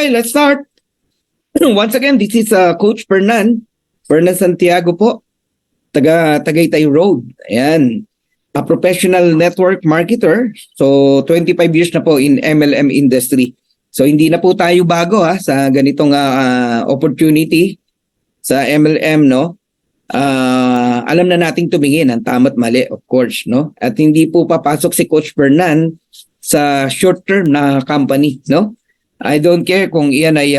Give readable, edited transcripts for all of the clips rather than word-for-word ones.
Okay, let's start. Once again, this is Coach Fernan Santiago po, taga Tagaytay Road. Ayan, a professional network marketer. So 25 years na po in MLM industry. So hindi na po tayo bago sa ganitong opportunity sa MLM, no? Alam na nating tumingin ang tama't mali, of course, no? At hindi po papasok si Coach Fernan sa short-term na company, no? I don't care kung iyan ay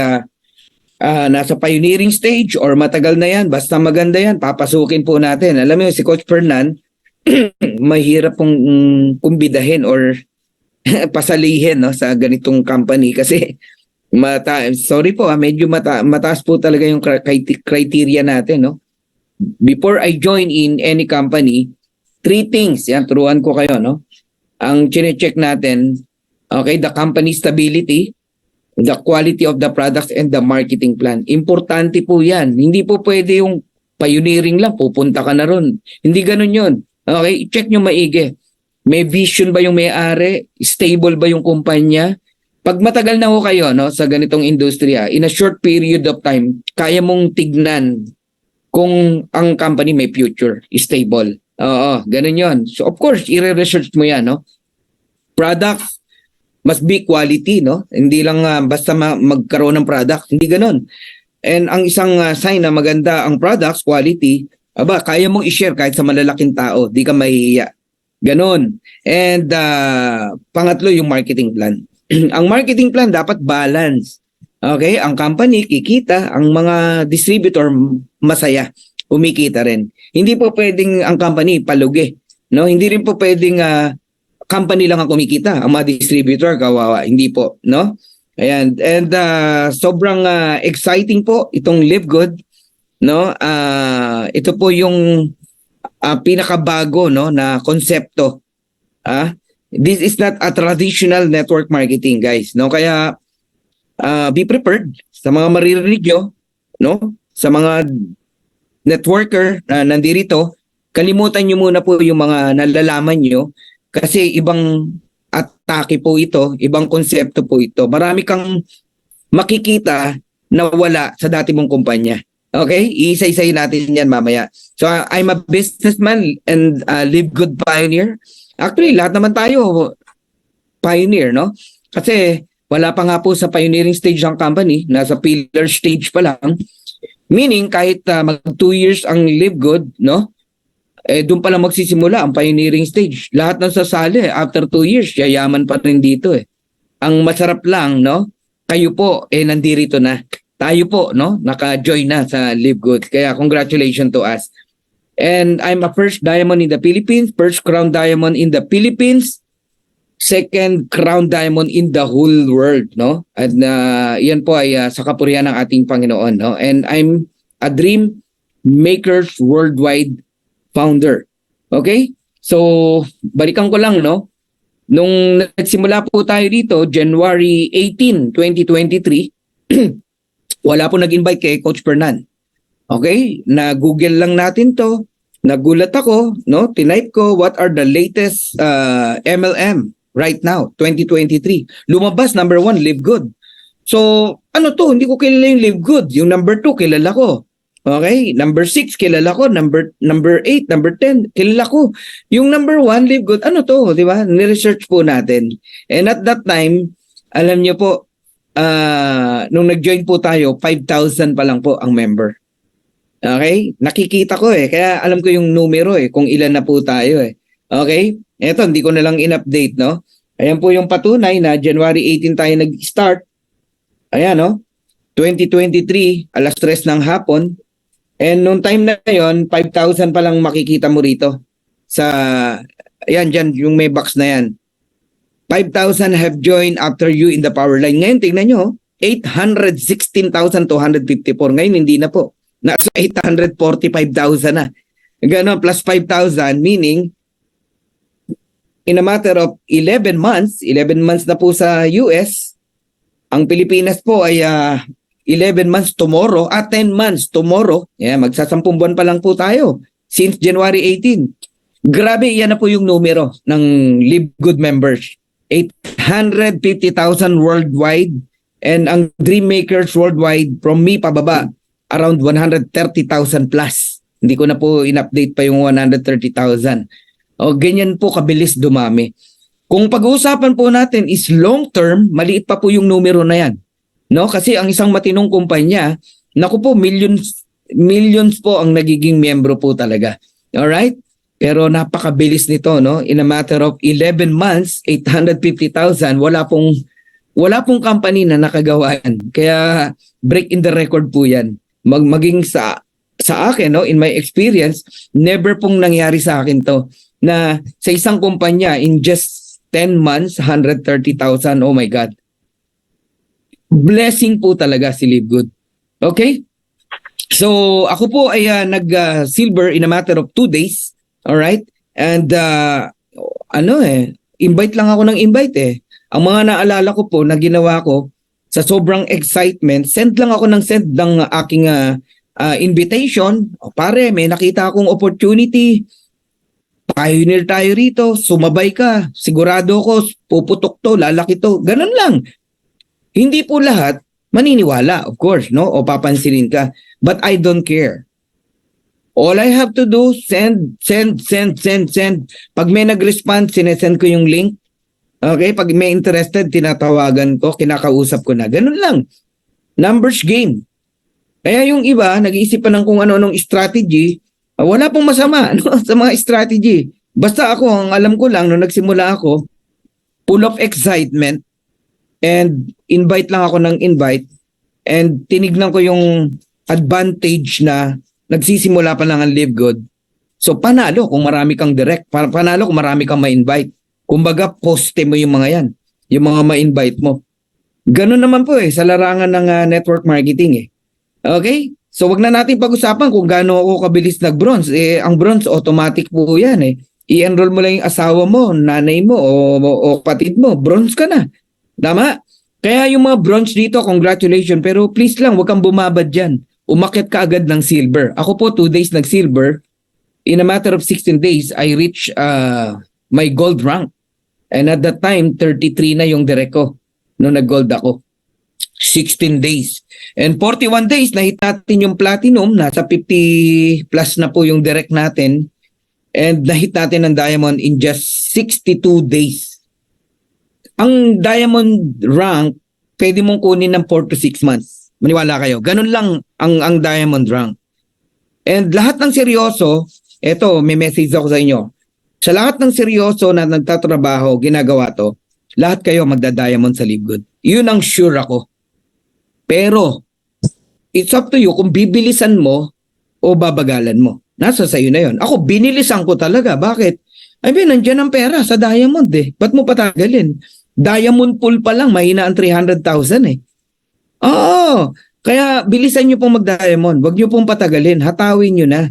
nasa pioneering stage or matagal na yan, basta maganda yan, papasukin po natin. Alam mo si Coach Fernan, mahirap pong kumbidahin or pasalihin, no, sa ganitong company kasi sorry po, medyo mataas po talaga yung criteria natin, no. Before I join in any company, 3 things, yan, turuan ko kayo, no. Ang chine-check natin, okay, the company stability, the quality of the products, and the marketing plan. Importante po yan. Hindi po pwede yung pioneering lang, pupunta ka na ron. Hindi ganun yun. Okay, check nyo maigi. May vision ba yung may-ari? Stable ba yung kumpanya? Pag matagal na ho kayo, no, sa ganitong industriya, in a short period of time, kaya mong tignan kung ang company may future, stable. Oo, ganun yun. So of course, i-research mo yan, no? Product must be quality, no? Hindi lang basta magkaroon ng product, hindi ganoon. And ang isang sign na maganda ang products, quality, kaya mong i-share kahit sa malalaking tao, di ka mahihiya. Ganon. And pangatlo, yung marketing plan. Ang marketing plan dapat balance. Okay? Ang company kikita, ang mga distributor masaya, kumikita rin. Hindi po pwedeng ang company palugi, no? Hindi rin po pwedeng company lang ang kumikita, ang mga distributor kawawa, hindi po, no? Ayan, and sobrang exciting po itong Live Good, no? Ito po yung pinakabago, no, na konsepto. This is not a traditional network marketing, guys, no? Kaya be prepared sa mga maririnig nyo, no? Sa mga networker na nandirito, kalimutan nyo muna po yung mga nalalaman nyo. Kasi ibang atake po ito, ibang konsepto po ito. Marami kang makikita na wala sa dati mong kumpanya. Okay? Iisa-isayin natin yan mamaya. So I'm a businessman and Live Good pioneer. Actually, lahat naman tayo pioneer, no? Kasi wala pa nga po sa pioneering stage ng company, nasa pillar stage pa lang. Meaning kahit mag 2 years ang Live Good, no? Doon pa lang magsisimula ang pioneering stage. Lahat ng sasali, after 2 years, yayaman pa rin dito eh. Ang masarap lang, no? Kayo po, nandirito na. Tayo po, no? Naka-join na sa Live Good. Kaya congratulations to us. And I'm a first diamond in the Philippines, first crown diamond in the Philippines, second crown diamond in the whole world, no? At yan po ay sa kapurihan ng ating Panginoon, no? And I'm a Dream Makers Worldwide founder. Okay? So, balikan ko lang, no? Nung nagsimula po tayo dito, January 18, 2023, wala po nag-invite kay Coach Fernan. Okay? Na-google lang natin to. Nagulat ako, no? Tinype ko, what are the latest MLM right now, 2023. Lumabas, number 1, Live Good. So, ano to? Hindi ko kilala yung Live Good. Yung number 2, kilala ko. Okay, number 6 kilala ko, number 8, number 10 kilala ko. Yung number 1, Live Good, ano to, di ba? Ni-research po natin. And at that time, alam niyo po, nung nag-join po tayo, 5,000 pa lang po ang member. Okay? Nakikita ko kaya alam ko yung numero kung ilan na po tayo Okay? Eto, hindi ko na lang in-update, no? Ayan po yung patunay na January 18 tayo nag-start. Ayan, no? 2023, alas 3 ng hapon. And noong time na yon, 5,000 pa lang makikita mo rito. Ayan, dyan, yung may box na yan. 5,000 have joined after you in the power line. Ngayon, tingnan nyo, 816,254. Ngayon, hindi na po. Nasa 845,000 na. Ganon, plus 5,000, meaning, in a matter of 11 months na po sa US, ang Pilipinas po ay 11 months tomorrow, 10 months tomorrow. Magsasampung buwan pa lang po tayo since January 18. Grabe, yan na po yung numero ng Live Good members. 850,000 worldwide And ang dream makers worldwide from me pababa, around 130,000 plus. Hindi ko na po in-update pa yung 130,000. O ganyan po kabilis dumami. Kung pag-uusapan po natin is long term, maliit pa po yung numero na yan. No? Kasi ang isang matinong kumpanya, naku po, millions po ang nagiging miyembro po talaga. Alright? Pero napakabilis nito, no? In a matter of 11 months, 850,000, wala pong company na nakagawa yan. Kaya break in the record po yan. Maging sa akin, no, in my experience, never pong nangyari sa akin to na sa isang kumpanya in just 10 months, 130,000. Oh my God. Blessing po talaga si Live Good. Okay? So, ako po ay nag-silver in a matter of 2 days. Alright? And, invite lang ako ng invite eh. Ang mga naalala ko po na ginawa ko, sa sobrang excitement, send lang ako ng aking invitation. O, pare, may nakita akong opportunity. Pioneer tayo rito. Sumabay ka. Sigurado ko, puputok to, lalaki to. Ganun lang. Hindi po lahat maniniwala, of course, no? O papansinin ka. But I don't care. All I have to do, send. Pag may nag-respond, sinesend ko yung link. Okay? Pag may interested, tinatawagan ko, kinakausap ko na. Ganun lang. Numbers game. Kaya yung iba, nag-iisip pa ng kung ano-anong strategy, wala pong masama no? Sa mga strategy. Basta ako, ang alam ko lang, nung nagsimula ako, full of excitement, and invite lang ako ng invite, and tinignan ko yung advantage na nagsisimula pa lang ang Live Good. So panalo kung marami kang direct, panalo kung marami kang ma-invite. Kumbaga poste mo yung mga yan, yung mga ma-invite mo. Ganun naman po sa larangan ng network marketing Okay? So wag na natin pag-usapan kung gaano ako kabilis nag-bronze. Ang bronze automatic po yan I-enroll mo lang yung asawa mo, nanay mo o kapatid mo, bronze ka na. Tama? Kaya yung mga bronze dito, congratulations, pero please lang, wag kang bumabad dyan. Umakyat ka agad ng silver. Ako po 2 days nag-silver. In a matter of 16 days, I reach my gold rank. And at that time, 33 na yung direct ko nung nag-gold ako. 16 days. And 41 days, nahit natin yung platinum. Nasa 50 plus na po yung direct natin. And nahit natin ang diamond in just 62 days. Ang diamond rank, pwede mong kunin ng 4 to 6 months. Maniwala kayo. Ganun lang ang diamond rank. And lahat ng seryoso, eto, may message ako sa inyo. Sa lahat ng seryoso na nagtatrabaho, ginagawa to, lahat kayo magda-diamond sa Live Good. Yun ang sure ako. Pero, it's up to you kung bibilisan mo o babagalan mo. Nasa sayo na yun. Ako, binilisan ko talaga. Bakit? I mean, nandiyan ang pera sa diamond Ba't mo patagalin? Diamond pool pa lang, mahina ang 300,000 Oo. Kaya bilisan nyo pong mag-diamond. Huwag nyo pong patagalin. Hatawin nyo na.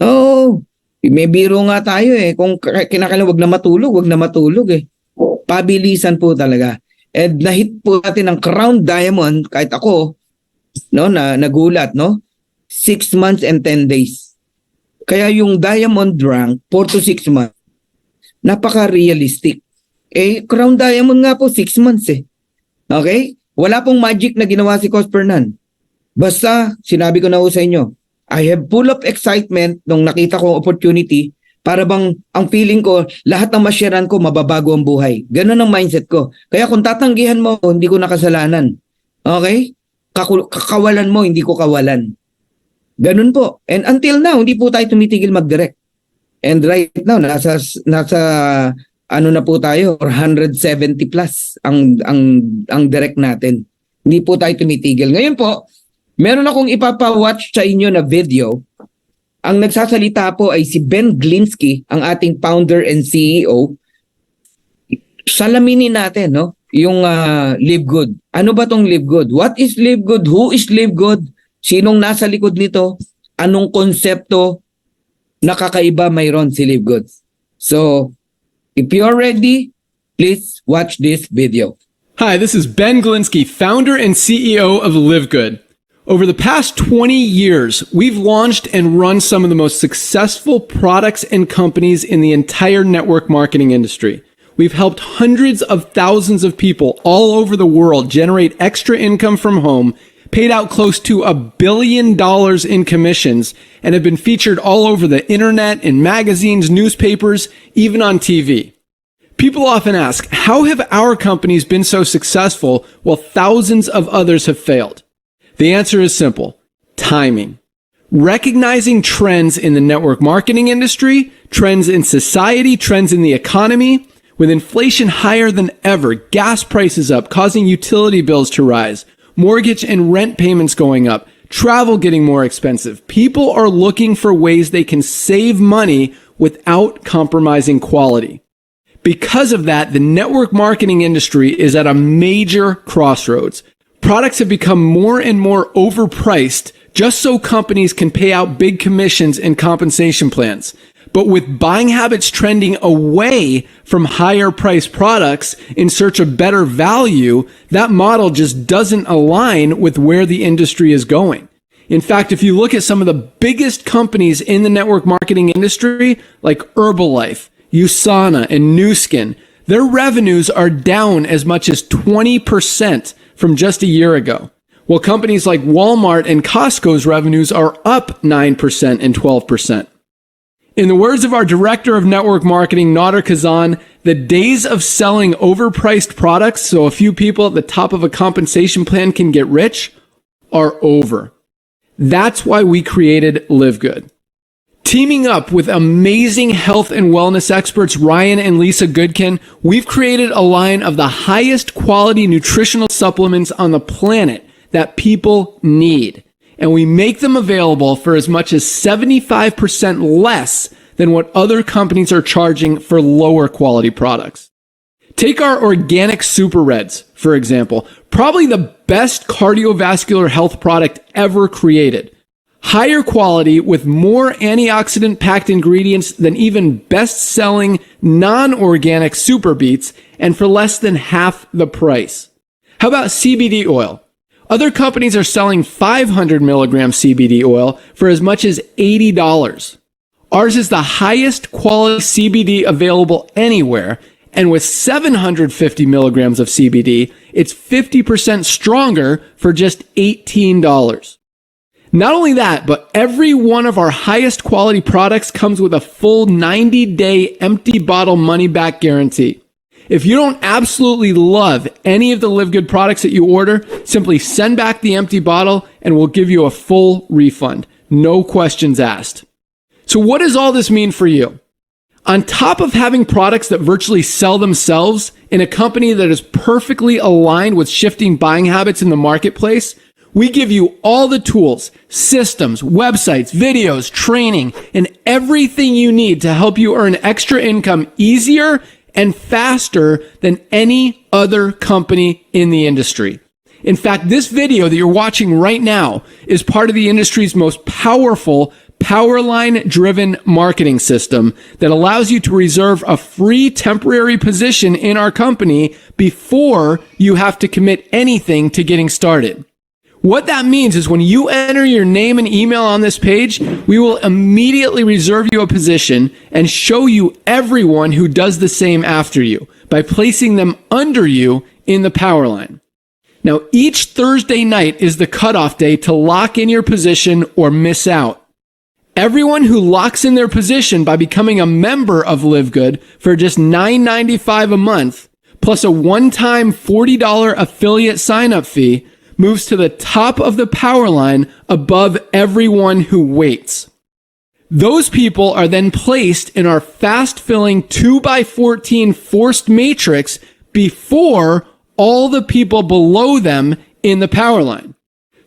Oo. May biro nga tayo Kung kinakailangan wag na matulog Pabilisan po talaga. And nahit po natin ang crown diamond, kahit ako, no, na nagulat, no? 6 months and 10 days. Kaya yung diamond rank, 4 to 6 months, napaka-realistic. Crown diamond nga po, 6 months Okay? Wala pong magic na ginawa si Coach Fernan. Basta, sinabi ko na sa inyo, I have full of excitement nung nakita ko ang opportunity para bang ang feeling ko, lahat ng masyaran ko, mababago ang buhay. Ganun ang mindset ko. Kaya kung tatanggihan mo, hindi ko nakasalanan. Okay? Kakawalan mo, hindi ko kawalan. Ganun po. And until now, hindi po tayo tumitigil mag-direct. And right now, nasa ano na po tayo, 170 plus ang direct natin. Hindi po tayo tumitigil. Ngayon po, meron akong ipapa-watch sa inyo na video. Ang nagsasalita po ay si Ben Glinsky, ang ating founder and CEO. Salaminin natin, no? Yung Live Good. Ano ba tong Live Good? What is Live Good? Who is Live Good? Sinong nasa likod nito? Anong konsepto nakakaiba mayroon si Live Good? So, if you're ready, please watch this video. Hi, this is Ben Glinsky, founder and CEO of Live Good. Over the past 20 years, we've launched and run some of the most successful products and companies in the entire network marketing industry. we've helped hundreds of thousands of people all over the world generate extra income from home, paid out close to $1 billion in commissions, and have been featured all over the internet, in magazines, newspapers, even on TV. People often ask, how have our companies been so successful while thousands of others have failed? The answer is simple: timing. Recognizing trends in the network marketing industry, trends in society, trends in the economy. With inflation higher than ever, gas prices up, causing utility bills to rise, mortgage and rent payments going up, travel getting more expensive, people are looking for ways they can save money without compromising quality. Because of that, the network marketing industry is at a major crossroads. Products have become more and more overpriced just so companies can pay out big commissions and compensation plans. But with buying habits trending away from higher priced products in search of better value, that model just doesn't align with where the industry is going. In fact, if you look at some of the biggest companies in the network marketing industry, like Herbalife, USANA, and Nu Skin, their revenues are down as much as 20% from just a year ago. While companies like Walmart and Costco's revenues are up 9% and 12%. In the words of our director of network marketing, Nader Kazan, the days of selling overpriced products so a few people at the top of a compensation plan can get rich are over. That's why we created Live Good. Teaming up with amazing health and wellness experts Ryan and Lisa Goodkin, we've created a line of the highest quality nutritional supplements on the planet that people need. And we make them available for as much as 75% less than what other companies are charging for lower quality products. Take our organic Super Reds, for example, probably the best cardiovascular health product ever created. Higher quality with more antioxidant packed ingredients than even best-selling non-organic Super Beets, and for less than half the price. How about CBD oil? Other companies are selling 500 milligram CBD oil for as much as $80. Ours is the highest quality CBD available anywhere, and with 750 milligrams of CBD, it's 50% stronger for just $18. Not only that, but every one of our highest quality products comes with a full 90-day empty bottle money-back guarantee. If you don't absolutely love any of the Live Good products that you order, simply send back the empty bottle and we'll give you a full refund. No questions asked. So what does all this mean for you? On top of having products that virtually sell themselves in a company that is perfectly aligned with shifting buying habits in the marketplace, we give you all the tools, systems, websites, videos, training, and everything you need to help you earn extra income easier and faster than any other company in the industry. In fact, this video that you're watching right now is part of the industry's most powerful Powerline-driven marketing system that allows you to reserve a free temporary position in our company before you have to commit anything to getting started. What that means is when you enter your name and email on this page, we will immediately reserve you a position and show you everyone who does the same after you by placing them under you in the power line. Now, each Thursday night is the cutoff day to lock in your position or miss out. Everyone who locks in their position by becoming a member of Live Good for just $9.95 a month, plus a one-time $40 affiliate sign-up fee, moves to the top of the power line above everyone who waits. Those people are then placed in our fast-filling 2x14 forced matrix before all the people below them in the power line.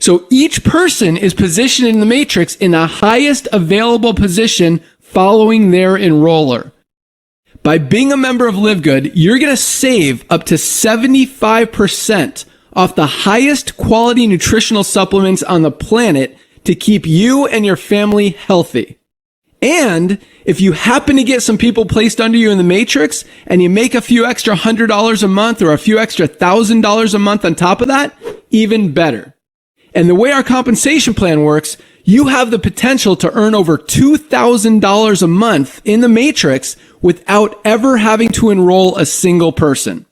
So each person is positioned in the matrix in the highest available position following their enroller. By being a member of Live Good, you're going to save up to 75% off the highest quality nutritional supplements on the planet to keep you and your family healthy. And if you happen to get some people placed under you in the matrix and you make a few extra $100 a month or a few extra $1,000 a month on top of that, even better. And the way our compensation plan works, You have the potential to earn over $2,000 a month in the Matrix without ever having to enroll a single person.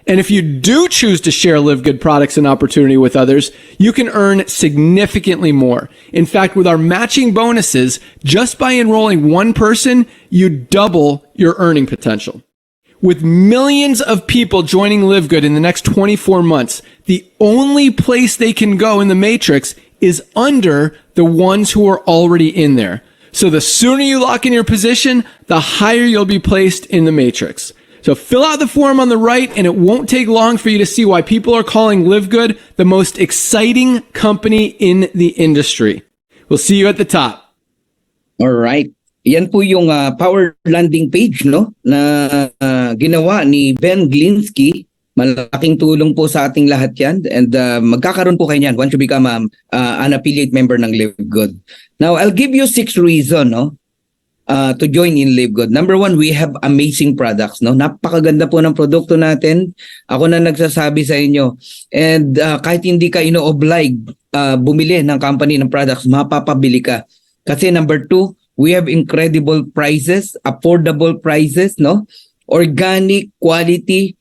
And if you do choose to share Live Good products and opportunity with others, you can earn significantly more. In fact, with our matching bonuses, just by enrolling one person, you double your earning potential. With millions of people joining Live Good in the next 24 months, the only place they can go in the Matrix is under the ones who are already in there. So the sooner you lock in your position, the higher you'll be placed in the Matrix. So fill out the form on the right, and it won't take long for you to see why people are calling Live Good the most exciting company in the industry. We'll see you at the top. All right. Yan po yung power landing page, no, na ginawa ni Ben Glinsky. Malaking tulong po sa ating lahat yan, and magkakaroon po kayo yan once you become an affiliate member ng Live Good. Now, I'll give you 6 reasons, no, to join in Live Good. Number 1, we have amazing products, no. Napakaganda po ng produkto natin. Ako na nagsasabi sa inyo. And kahit hindi ka ino-oblige bumili ng company ng products, mapapabili ka. Kasi number 2, we have incredible prices, affordable prices, no? Organic quality,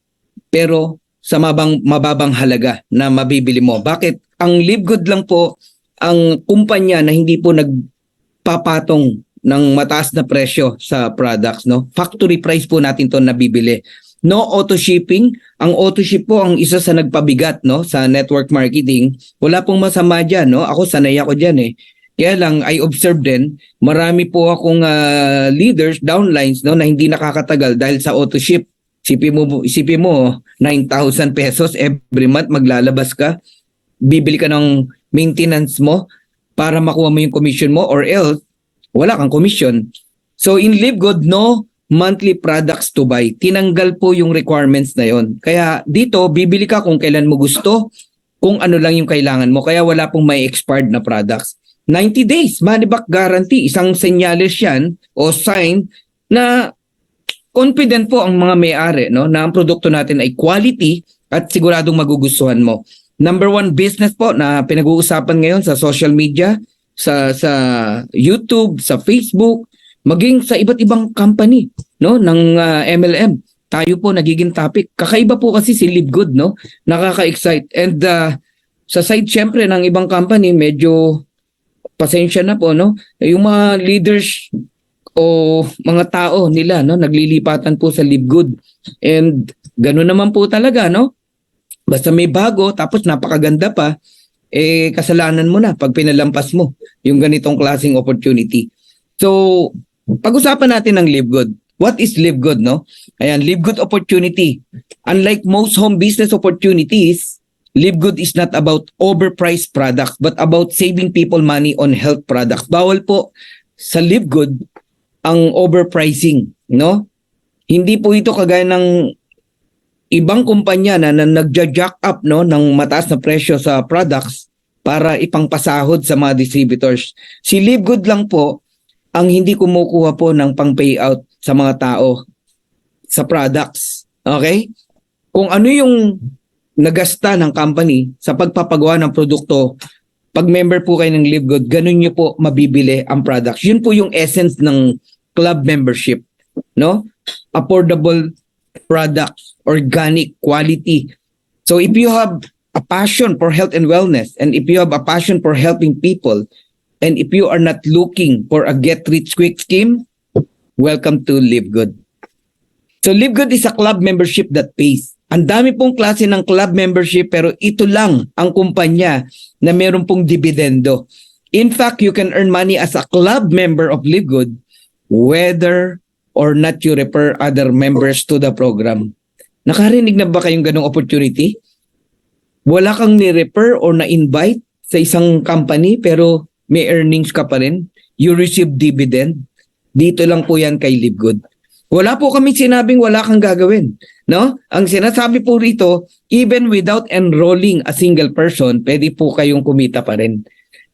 pero sa mababang halaga na mabibili mo. Bakit? Ang Live Good lang po ang kumpanya na hindi po nagpapatong ng mataas na presyo sa products, no? Factory price po natin 'to nabibili. No auto shipping. Ang auto ship po ang isa sa nagpabigat, no, sa network marketing. Wala pong masama diyan, no? Ako sanay ako diyan eh. Kaya lang, I observed din, marami po akong leaders, downlines, no, na hindi nakakatagal dahil sa auto ship. Isipin mo 9,000 pesos every month maglalabas ka. Bibili ka ng maintenance mo para makuha mo yung commission mo, or else wala kang commission. So in Live Good, no monthly products to buy. Tinanggal po yung requirements na yon. Kaya dito, bibili ka kung kailan mo gusto, kung ano lang yung kailangan mo. Kaya wala pong may expired na products. 90 days, money back guarantee. Isang senyales yan o sign na confident po ang mga may-ari, no, na ang produkto natin ay quality at siguradong magugustuhan mo. Number 1 business po na pinag-uusapan ngayon sa social media, sa YouTube, sa Facebook, maging sa iba't ibang company, no, ng MLM. Tayo po nagiging topic. Kakaiba po kasi si Live Good, no? Nakaka-excite. And sa side syempre ng ibang company, medyo pasensya na po, no? Yung mga leaders o mga tao nila, no, naglilipatan po sa Live Good. And gano'n naman po talaga, no? Basta may bago tapos napakaganda pa, eh kasalanan mo na pag pinalampas mo yung ganitong klaseng opportunity. So, pag-usapan natin ng Live Good. What is Live Good, no? Ayan, Live Good opportunity. Unlike most home business opportunities, Live Good is not about overpriced products but about saving people money on health products. Bawal po sa Live Good ang overpricing, no? Hindi po ito kagaya ng ibang kumpanya na nagja-jack up, no, ng mataas na presyo sa products para ipangpasahod sa mga distributors. Si Live Good lang po ang hindi kumukuha po ng pang-payout sa mga tao sa products. Okay? Kung ano yung nagasta ng company sa pagpapagawa ng produkto, pag member po kayo ng Live Good, ganun nyo po mabibili ang products. Yun po yung essence ng club membership, no? Affordable products, organic, quality. So if you have a passion for health and wellness, and if you have a passion for helping people, and if you are not looking for a get-rich-quick scheme, welcome to Live Good. So Live Good is a club membership that pays. Ang dami pong klase ng club membership, pero ito lang ang kumpanya na meron pong dividendo. In fact, you can earn money as a club member of Live Good whether or not you refer other members to the program. Nakarinig na ba kayong ganong opportunity? Wala kang ni-refer or na-invite sa isang company pero may earnings ka pa rin. You receive dividend. Dito lang po yan kay Live Good. Wala po kami sinabing wala kang gagawin, no? Ang sinasabi po rito, even without enrolling a single person, pwede po kayong kumita pa rin.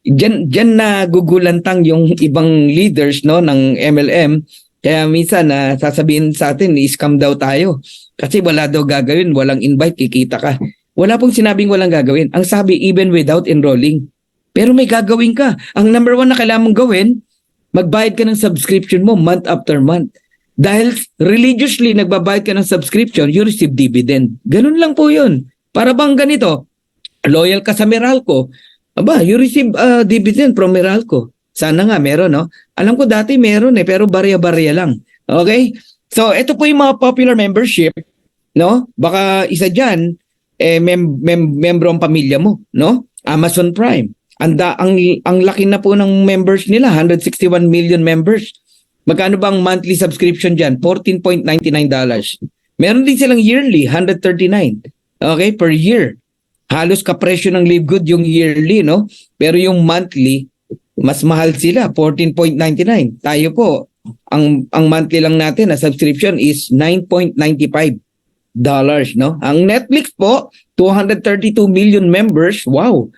Diyan na gugulantang yung ibang leaders, no, ng MLM. Kaya minsan sasabihin sa atin, i-scam daw tayo. Kasi wala daw gagawin, walang invite, kikita ka. Wala pong sinabing walang gagawin. Ang sabi, even without enrolling. Pero may gagawin ka. Ang number one na kailangan mong gawin, magbayad ka ng subscription mo month after month. Dahil religiously nagbabayad ka ng subscription, you receive dividend. Ganun lang po yun. Para bang ganito, loyal ka sa Meralco, you receive dividend from Meralco. Sana nga meron, no? Alam ko dati meron pero barya-barya lang. Okay? So, ito po yung mga popular membership, no? Baka isa dyan, membro ang pamilya mo, no? Amazon Prime. Ang laki na po ng members nila, 161 million members. Magkano ba ang monthly subscription dyan? $14.99. Meron din silang yearly, 139. Okay, per year. Halos kapresyo ng Live Good yung yearly, no? Pero yung monthly, mas mahal sila, 14.99. Tayo po, ang monthly lang natin na subscription is $9.95, no? Ang Netflix po, 232 million members. Wow.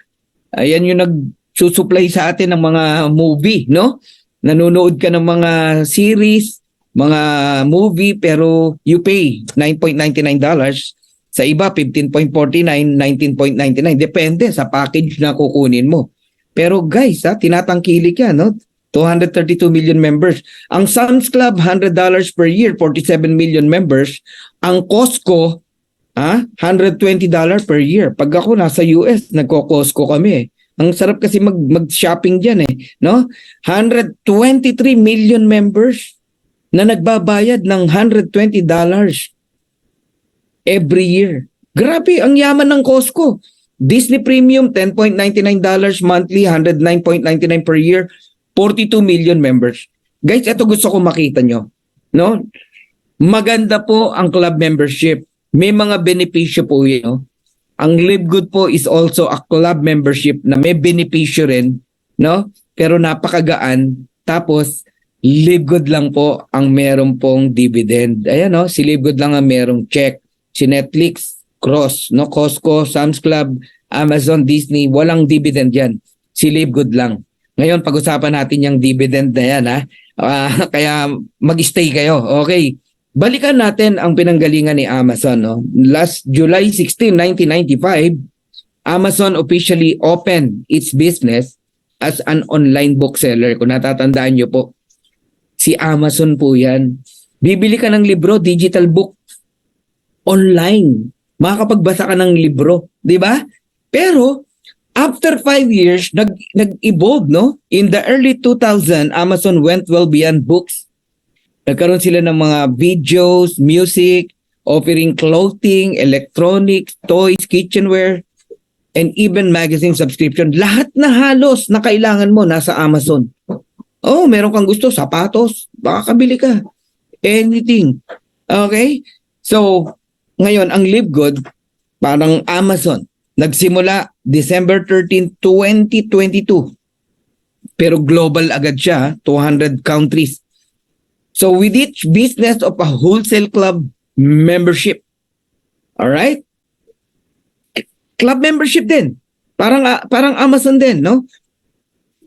Ayan yung nagsusupply sa atin ng mga movie, no? Nanonood ka ng mga series, mga movie, pero you pay $9.99. Sa iba, 15.49, 19.99. Depende sa package na kukunin mo. Pero guys, tinatangkilik yan, no? 232 million members. Ang Sam's Club, $100 per year, 47 million members. Ang Costco, $120 per year. Pag ako nasa US, nagko-Costco kami eh. Ang sarap kasi mag-shopping diyan eh, no? 123 million members na nagbabayad ng $120 every year. Grabe, ang yaman ng Costco. Disney Premium, $10.99 monthly, $109.99 per year, 42 million members. Guys, ito gusto ko makita nyo, no? Maganda po ang club membership. May mga benepisyo po yun, no? Ang Live Good po is also a club membership na may benepisyo rin, no? Pero napakagaan. Tapos, Live Good lang po ang meron pong dividend. Ayan, no? Si Live Good lang ang merong check. Si Netflix, Cross, no? Costco, Sam's Club, Amazon, Disney, walang dividend yan. Si Live Good lang. Ngayon, pag-usapan natin yung dividend na yan, ha? Kaya mag-stay kayo. Okay. Balikan natin ang pinanggalingan ni Amazon. No? Last July 16, 1995, Amazon officially opened its business as an online bookseller. Kung natatandaan nyo po, si Amazon po yan. Bibili ka ng libro, digital book, online. Makakapagbasa ka ng libro. Di ba? Pero, after 5 years, nag-evolve, no? In the early 2000, Amazon went well beyond books. Nagkaroon sila ng mga videos, music, offering clothing, electronics, toys, kitchenware, and even magazine subscription. Lahat na halos na kailangan mo nasa Amazon. Oh, meron kang gusto, sapatos, baka kabili ka. Anything. Okay? So, ngayon, ang Live Good, parang Amazon. Nagsimula December 13, 2022. Pero global agad siya, 200 countries. So with each business of a wholesale club membership. Alright? Club membership din. Parang Amazon din, no?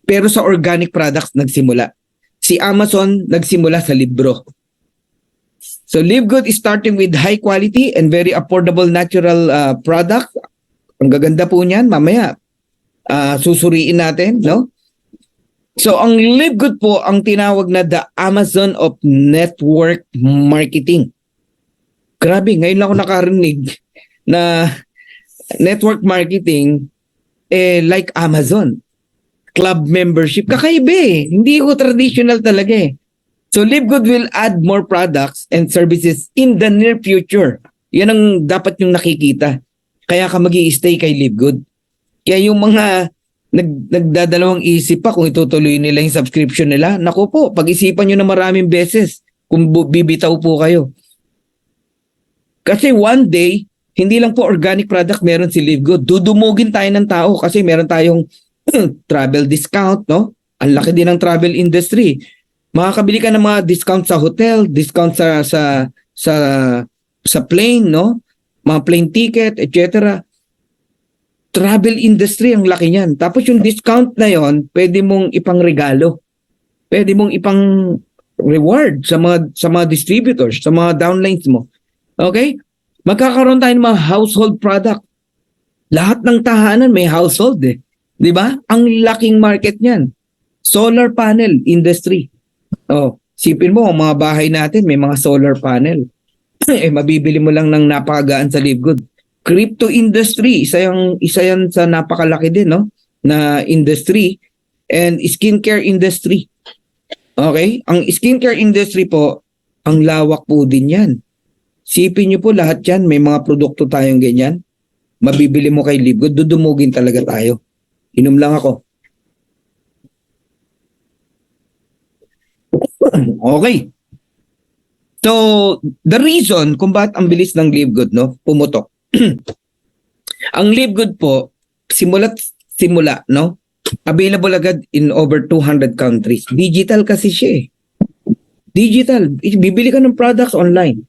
Pero sa organic products nagsimula. Si Amazon nagsimula sa libro. So Live Good is starting with high quality and very affordable natural product. Ang gaganda po niyan, mamaya susuriin natin, no? So ang Live Good po ang tinawag na the Amazon of network marketing. Grabe, ngayon lang ako nakarinig na network marketing like Amazon. Club membership. Kakaiba eh. Hindi ko traditional talaga eh. So Live Good will add more products and services in the near future. Yan ang dapat yung nakikita. Kaya ka mag-i-stay kay Live Good. Kaya yung mga nagdadalawang isip pa kung itutuloy nila yung subscription nila, naku po, pag-isipan nyo na maraming beses kung bibitaw po kayo. Kasi one day, hindi lang po organic product meron si Live Good. Dudumugin tayo ng tao kasi meron tayong travel discount, no? Ang laki din ng travel industry. Makakabili ka ng mga discount sa hotel, discount sa plane, no? Mga plane ticket, etc. Travel industry ang laki niyan. Tapos yung discount na yon, pwede mong ipangregalo. Pwede mong ipang reward sa mga distributors, sa mga downlines mo. Okay? Magkakaroon tayo ng mga household product. Lahat ng tahanan may household eh. 'Di ba? Ang laking market niyan. Solar panel industry. Oh, sipin mo, ang mga bahay natin may mga solar panel. Eh mabibili mo lang ng napakagaan sa Livegood. Crypto industry, isa yan sa napakalaki din, no? Na industry, and skincare industry. Okay? Ang skincare industry po, ang lawak po din yan. Sipin niyo po lahat yan, may mga produkto tayong ganyan. Mabibili mo kay Livegood, dudumugin talaga tayo. Inom lang ako. Okay. So, the reason kung bakit ang bilis ng Livegood, no, pumutok. Ang Livegood po, simula, no, available agad in over 200 countries. Digital kasi siya eh. Digital. Bibili ka ng products online.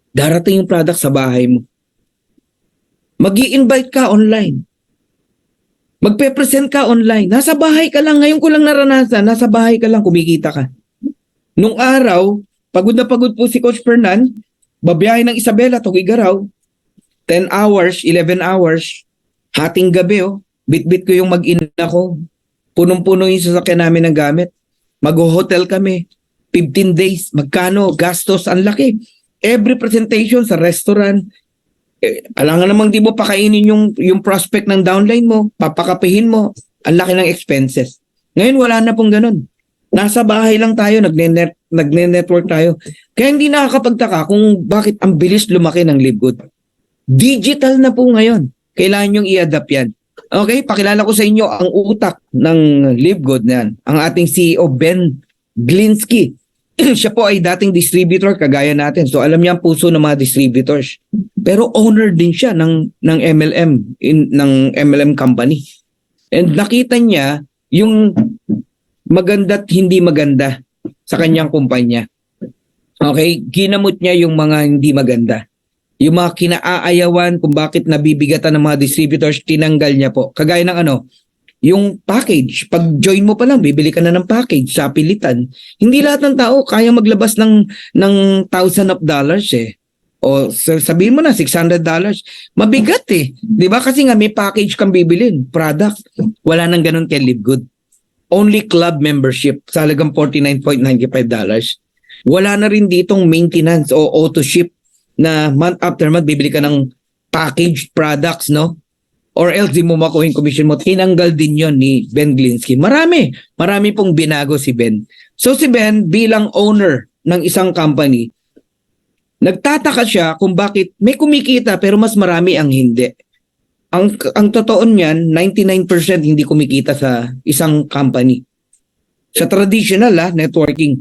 Darating yung product sa bahay mo. Mag-i-invite ka online. Magpe-present ka online. Nasa bahay ka lang. Ngayon ko lang naranasan. Nasa bahay ka lang, kumikita ka. Nung araw, pagod na pagod po si Coach Fernan, babiyahe ng Isabela, Tugigaraw, 10 hours, 11 hours, hating gabi, bit-bit ko yung mag-ina ko. Punong-puno yung sasakyan namin ng gamit. Mag-hotel kami. 15 days. Magkano? Gastos. Ang laki. Every presentation sa restaurant, alangan namang di mo pakainin yung prospect ng downline mo, papakapihin mo, ang laki ng expenses. Ngayon wala na pong ganun. Nasa bahay lang tayo, nagne-network tayo. Kaya hindi nakakapagtaka kung bakit ang bilis lumaki ng Livegood. Digital na po ngayon. Kailangan nyong i-adapt yan. Okay, pakilala ko sa inyo ang utak ng Livegood na yan. Ang ating CEO, Ben Glinsky. Siya po ay dating distributor kagaya natin. So alam niya ang puso ng mga distributors. Pero owner din siya ng MLM, ng MLM company. And nakita niya yung maganda at hindi maganda sa kanyang kumpanya. Okay? Ginamot niya yung mga hindi maganda. Yung mga kinaayawan kung bakit nabibigatan ng mga distributors, tinanggal niya po. Kagaya ng yung package. Pag join mo pa lang, bibili ka na ng package sa pilitan. Hindi lahat ng tao kaya maglabas ng $1,000 eh. O sabihin mo na $600. Mabigat eh. 'Di ba? Kasi nga may package kang bibilin, product. Wala nang ganun kay Livegood. Only club membership sa halagang $49.95. Wala na rin ditong maintenance o auto ship na month after month bibili ka ng packaged products, no? Or else di mo makuha yung commission mo. Tinanggal din yon ni Ben Glinsky. Marami pong binago si Ben. So si Ben bilang owner ng isang company, nagtataka siya kung bakit may kumikita pero mas marami ang hindi. Ang totoo niyan, 99% hindi kumikita sa isang company. Sa traditional networking,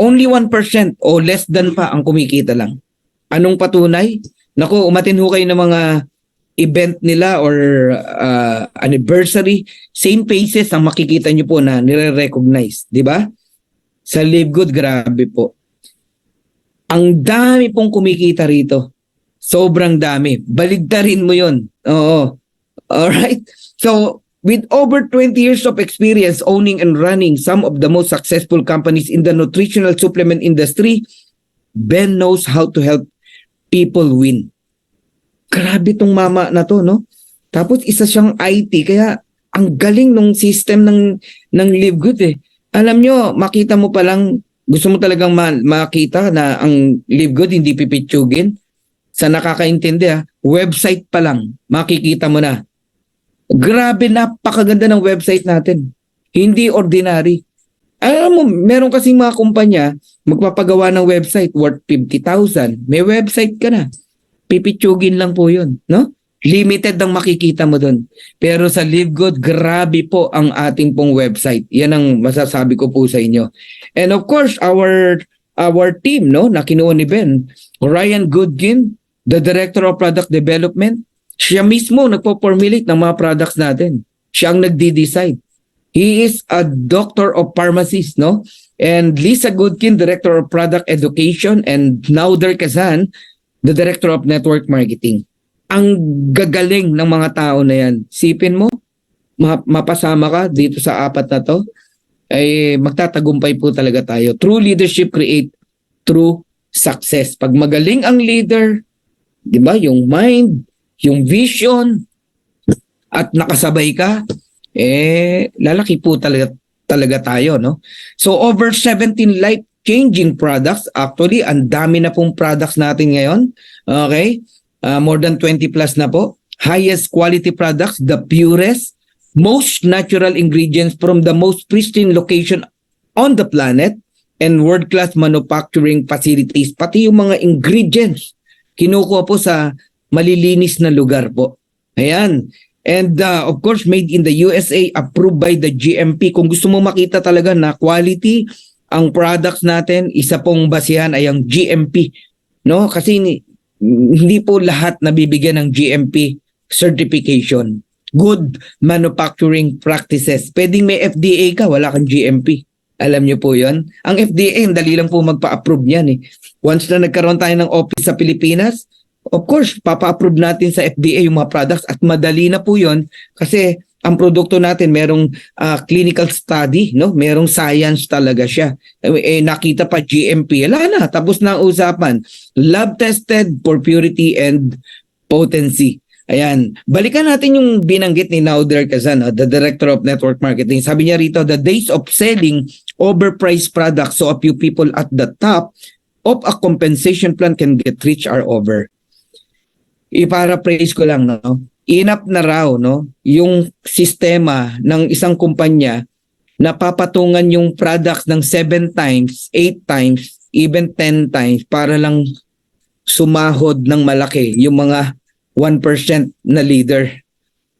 only 1% o less than pa ang kumikita lang. Anong patunay? Naku, umatin ho kayo ng mga event nila or anniversary, same faces ang makikita nyo po na nire-recognize, di ba? Sa Livegood, grabe po. Ang dami pong kumikita rito. Sobrang dami. Baligtarin mo yon. Oo. Alright? So, with over 20 years of experience owning and running some of the most successful companies in the nutritional supplement industry, Ben knows how to help people win. Grabe tong mama na to, no? Tapos isa siyang IT, kaya ang galing nung system ng Livegood eh. Alam nyo, makita mo pa lang, gusto mo talagang makita na ang Livegood hindi pipitsugin. Sa nakakaintindi website pa lang, makikita mo na. Grabe, napakaganda ng website natin. Hindi ordinary. Alam mo, meron kasing mga kumpanya, magpapagawa ng website worth 50,000. May website ka na. Pipitsugin lang po yun, no? Limited ang makikita mo doon. Pero sa Livegood, grabe po ang ating pong website. Yan ang masasabi ko po sa inyo. And of course, our team, no, na kinuha ni Ben, Ryan Goodkin, the Director of Product Development, siya mismo nagpo-formulate ng mga products natin. Siya ang nagdi-decide. He is a doctor of pharmacies, no? And Lisa Goodkin, Director of Product Education, and Nauder Kazan, the Director of Network Marketing. Ang gagaling ng mga tao na yan. Sipin mo, mapasama ka dito sa apat na to, ay magtatagumpay po talaga tayo. True leadership create true success. Pag magaling ang leader, di ba, yung mind, yung vision, at nakasabay ka, lalaki po talaga tayo, no? So over 17 life-changing products. Actually, ang dami na pong products natin ngayon. Okay? More than 20 plus na po. Highest quality products, the purest, most natural ingredients from the most pristine location on the planet, and world-class manufacturing facilities. Pati yung mga ingredients, kinukuha po sa malilinis na lugar po. Ayan. And of course, made in the USA, approved by the GMP. Kung gusto mo makita talaga na quality ang products natin, isa pong basihan ay ang GMP. No? Kasi hindi po lahat nabibigyan ng GMP certification. Good manufacturing practices. Pwedeng may FDA ka, wala kang GMP. Alam niyo po yon. Ang FDA, dali lang po magpa-approve yan eh. Once na nagkaroon tayo ng office sa Pilipinas, of course, papa-approve natin sa FDA yung mga products at madali na po yon kasi ang produkto natin merong clinical study, no? Merong science talaga siya. Nakita pa GMP, wala na, tapos na ang usapan. Lab tested for purity and potency. Ayan. Balikan natin yung binanggit ni Nauder Kazan, the Director of Network Marketing. Sabi niya rito, the days of selling overpriced products so a few people at the top of a compensation plan can get rich are over. I-paraphrase ko lang, no? Enough na raw, no? Yung sistema ng isang kumpanya na papatungan yung products ng 7 times, 8 times, even 10 times para lang sumahod ng malaki yung mga 1% na leader.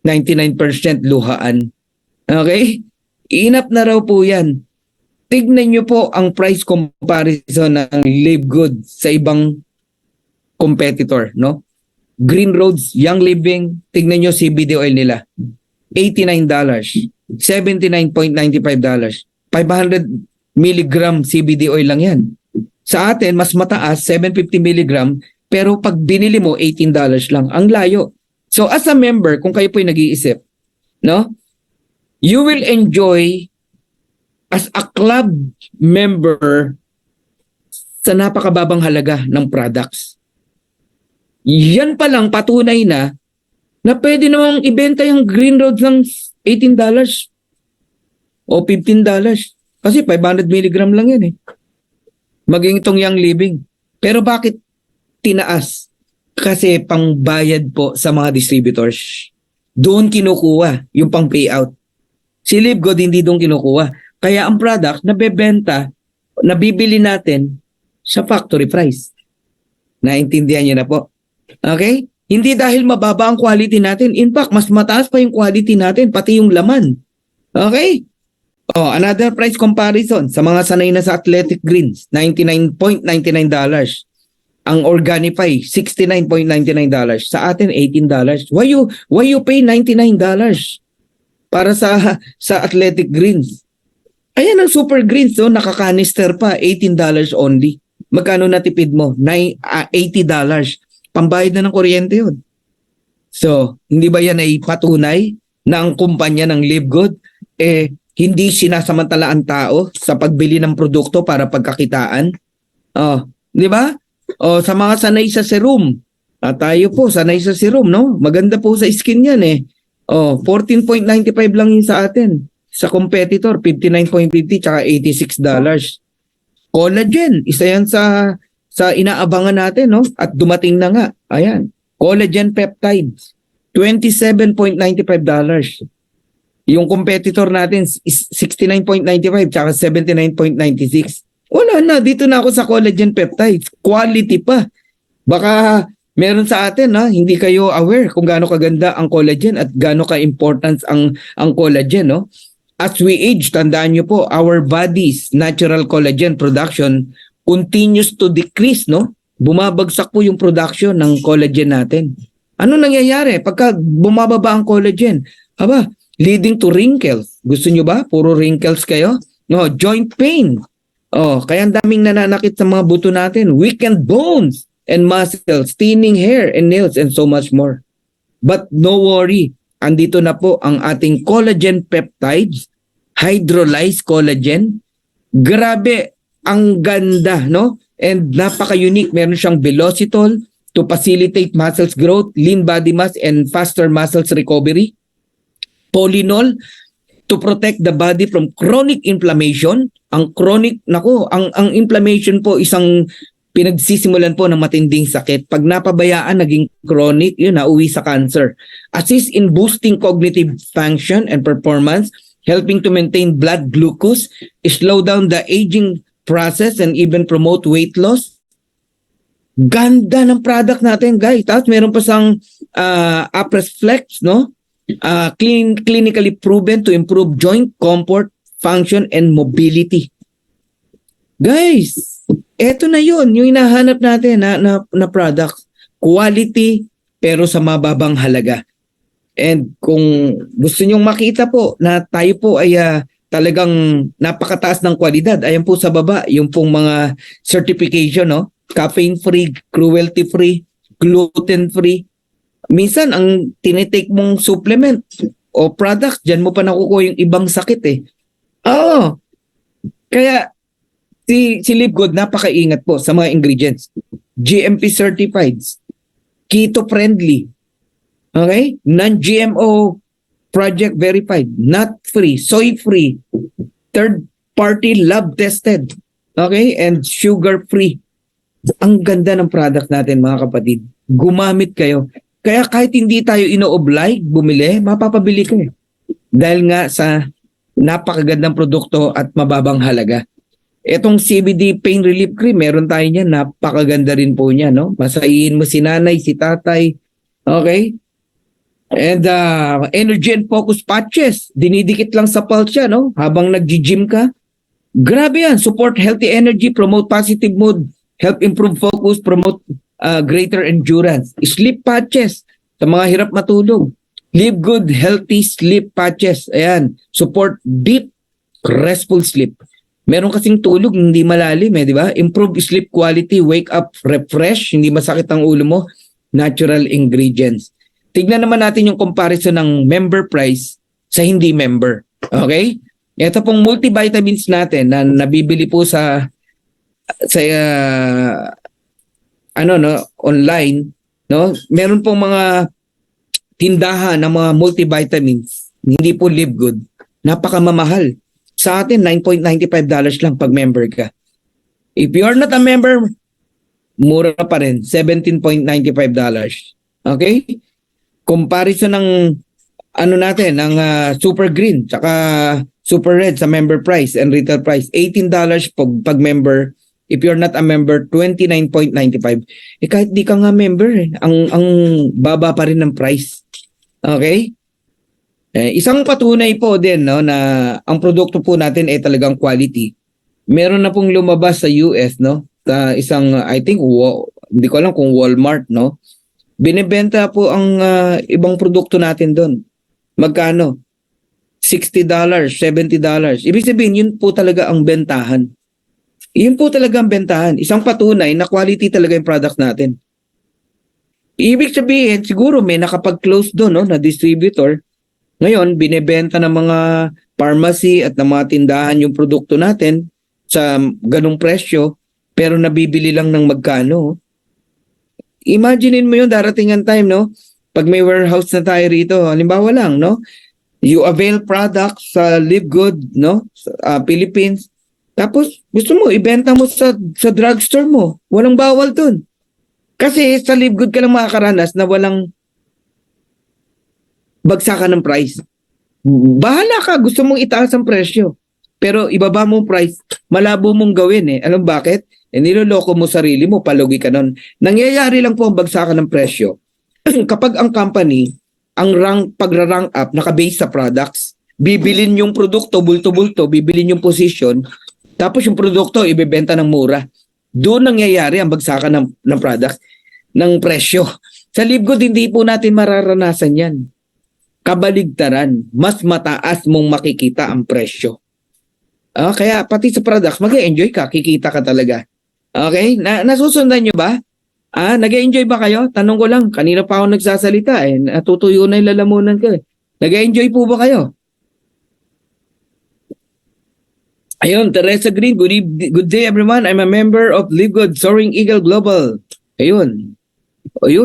99% luhaan. Okay? Enough na raw po yan. Tignan nyo po ang price comparison ng Live Good sa ibang competitor, no? Green Roads, Young Living, tignan nyo CBD oil nila. $89, $79.95. 500 milligram CBD oil lang yan. Sa atin, mas mataas, 750 milligram, pero pag binili mo, $18 lang. Ang layo. So as a member, kung kayo po'y nag-iisip, no? You will enjoy as a club member sa napakababang halaga ng products. Yan pa lang patunay na pwede namang ibenta yung Green Roads ng $18 o $15. Kasi 500 milligram lang yan eh. Maging itong Young Living. Pero bakit tinaas? Kasi pangbayad po sa mga distributors. Doon kinukuha yung pang payout. Si Live Good hindi doon kinukuha. Kaya ang product nabebenta, nabibili natin sa factory price. Naintindihan niyo na po. Okay? Hindi dahil mababa ang quality natin. In fact, mas mataas pa yung quality natin, pati yung laman. Okay? Oh, another price comparison sa mga sanay na sa Athletic Greens, $99.99. Ang Organifi, $69.99. Sa atin, $18. Why you pay $99 para sa Athletic Greens? Ayan ang Super Greens, no? Nakakanister pa, $18 only. Magkano natipid mo? $80. Pambayad na ng kuryente yun. So, hindi ba yan ay patunay na ang kumpanya ng Live Good hindi sinasamantala ang tao sa pagbili ng produkto para pagkakitaan? Oh, di ba? Oh, sa mga sanay sa serum. Tayo po sanay sa serum, no? Maganda po sa skin yan eh. Oh, $14.95 lang yun sa atin. Sa competitor, $59.50 tsaka $86. Collagen, isa yan sa inaabangan natin, no? At dumating na nga. Ayan. Collagen peptides, $27.95. Yung competitor natin is $69.95 tsaka $79.96. Wala na, dito na ako sa collagen peptides. Quality pa. Baka meron sa atin, hindi kayo aware kung gaano kaganda ang collagen at gaano ka-importance ang collagen, no? As we age, tandaan nyo po, our body's natural collagen production continues to decrease, no? Bumabagsak po yung production ng collagen natin. Ano nangyayari pagka bumababa ang collagen? Aba, leading to wrinkles. Gusto nyo ba? Puro wrinkles kayo? No, joint pain. Oh, kaya ang daming nananakit sa mga buto natin. Weakened bones and muscles, thinning hair and nails, and so much more. But no worry, andito na po ang ating collagen peptides, hydrolyzed collagen. Grabe, ang ganda, no? And napaka-unique. Meron siyang velocitol to facilitate muscles growth, lean body mass, and faster muscles recovery. Polynol to protect the body from chronic inflammation. Ang chronic, ang inflammation po isang pinagsisimulan po ng matinding sakit. Pag napabayaan, naging chronic, yun, nauwi sa cancer. Assist in boosting cognitive function and performance, helping to maintain blood glucose, slow down the aging process, and even promote weight loss. Ganda ng product natin, guys. Tapos meron pa sang Apres Flex, no? Clinically proven to improve joint comfort, function, and mobility. Guys, eto na yun, yung hinahanap natin na product. Quality, pero sa mababang halaga. And kung gusto nyong makita po na tayo po ay talagang napakataas ng kwalidad, ayan po sa baba, yung pong mga certification, no? Caffeine-free, cruelty-free, gluten-free. Minsan, ang tinitake mong supplement o product, dyan mo pa nakukuha yung ibang sakit eh. Oo. Kaya, si Live Good, napakaingat po sa mga ingredients. GMP certified, keto-friendly, okay? Non-GMO project verified, nut-free, soy-free, third-party lab-tested, okay? And sugar-free. Ang ganda ng product natin, mga kapatid. Gumamit kayo. Kaya kahit hindi tayo ino-oblige bumili, mapapabili ka eh. Dahil nga sa napakagandang produkto at mababang halaga. Etong CBD Pain Relief Cream, meron tayo niyan, napakaganda rin po niya, no? Masahihin mo si nanay, si tatay, okay? And energy and focus patches, dinidikit lang sa pulse siya, no? Habang nag-gym ka. Grabe yan, support healthy energy, promote positive mood, help improve focus, promote greater endurance. Sleep patches sa mga hirap matulog. Live Good Healthy Sleep Patches. Ayan, support deep, restful sleep. Meron kasing tulog hindi malalim di ba? Improve sleep quality, wake up, refresh, hindi masakit ang ulo mo. Natural ingredients. Tignan naman natin yung comparison ng member price sa hindi member. Okay? Ito pong multivitamins natin na nabibili po sa online, no? Meron pong mga tindahan ng mga multivitamins, hindi po Live Good. Napakamamahal. Sa atin, $9.95 lang pag member ka. If you are not a member, mura pa rin, $17.95. Okay? Comparison ng ng Super Green tsaka Super Red sa member price and retail price, $18 pag member. If you're not a member, $29.95. Kahit di ka nga member, ang baba pa rin ng price. Okay? Isang patunay po din, no, na ang produkto po natin ay talagang quality. Meron na pong lumabas sa US, no, sa isang, I think, hindi ko alam kung Walmart, no. Binebenta po ang ibang produkto natin doon. Magkano? $60, $70. Ibig sabihin, yun po talaga ang bentahan. Yun po talaga ang bentahan. Isang patunay na quality talaga yung product natin. Ibig sabihin, siguro may nakapag-close doon, no, na distributor. Ngayon, binebenta ng mga pharmacy at ng mga tindahan yung produkto natin sa ganung presyo, pero nabibili lang ng magkano. Imaginein mo yun, darating ang time, no? Pag may warehouse na tayo rito, halimbawa lang, no? You avail products sa Live Good, no? Philippines. Tapos, gusto mo, ibenta mo sa drugstore mo. Walang bawal dun. Kasi sa Live Good ka lang makakaranas na walang bagsakan ng price. Bahala ka, gusto mong itaas ang presyo. Pero ibaba mo price, malabo mong gawin eh. Alam bakit? Niloloko mo sarili mo, palugi ka nun. Nangyayari lang po ang bagsakan ng presyo. Kapag ang company, ang pag-rank up, naka-base sa products, bibilin yung produkto, bulto-bulto, bibilin yung position, tapos yung produkto, ibebenta ng mura. Doon nangyayari ang bagsakan ng products, ng presyo. Sa Live Good, hindi po natin mararanasan yan. Kabaligtaran, mas mataas mong makikita ang presyo. Kaya pati sa products, mag-enjoy ka, kikita ka talaga. Okay? Nasusundan nyo ba? Nag-enjoy ba kayo? Tanong ko lang, kanina pa ako nagsasalita natutuyo na yung lalamunan ko. Nag-enjoy po ba kayo? Ayun, Teresa Green, good day everyone. I'm a member of Live Good, Soaring Eagle Global. Ayun,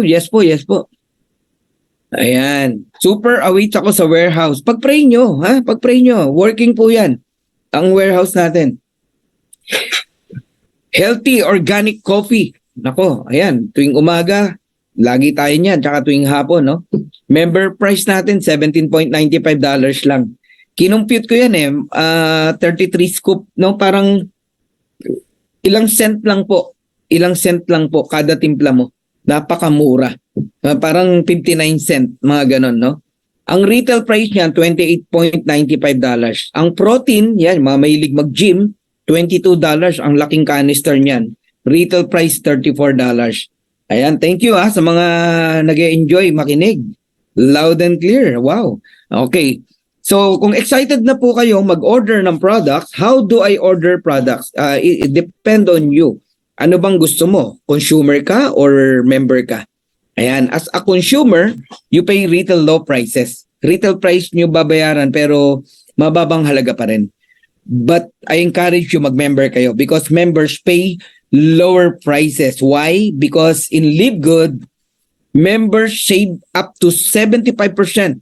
yes po. Ayan. Super await ako sa warehouse. Pag-pray nyo, ha? Pag-pray nyo. Working po yan. Ang warehouse natin. Healthy organic coffee. Nako, ayan. Tuwing umaga, lagi tayo niyan. Tsaka tuwing hapon, no? Member price natin, $17.95 lang. Kinumpute ko yan 33 scoop, no? Parang ilang cent lang po. Ilang cent lang po kada timpla mo. Napakamura. Parang 59 cent, mga ganon, no? Ang retail price niyan, $28.95. Ang protein, yan, mga mahilig mag-gym, $22. Ang laking canister niyan. Retail price, $34. Ayan, thank you sa mga nag-enjoy makinig. Loud and clear. Wow. Okay. So, kung excited na po kayo mag-order ng products, how do I order products? It depend on you. Ano bang gusto mo? Consumer ka or member ka? Ayan, as a consumer, you pay retail low prices. Retail price nyo babayaran pero mababang halaga pa rin. But I encourage you mag-member kayo because members pay lower prices. Why? Because in Live Good, members save up to 75%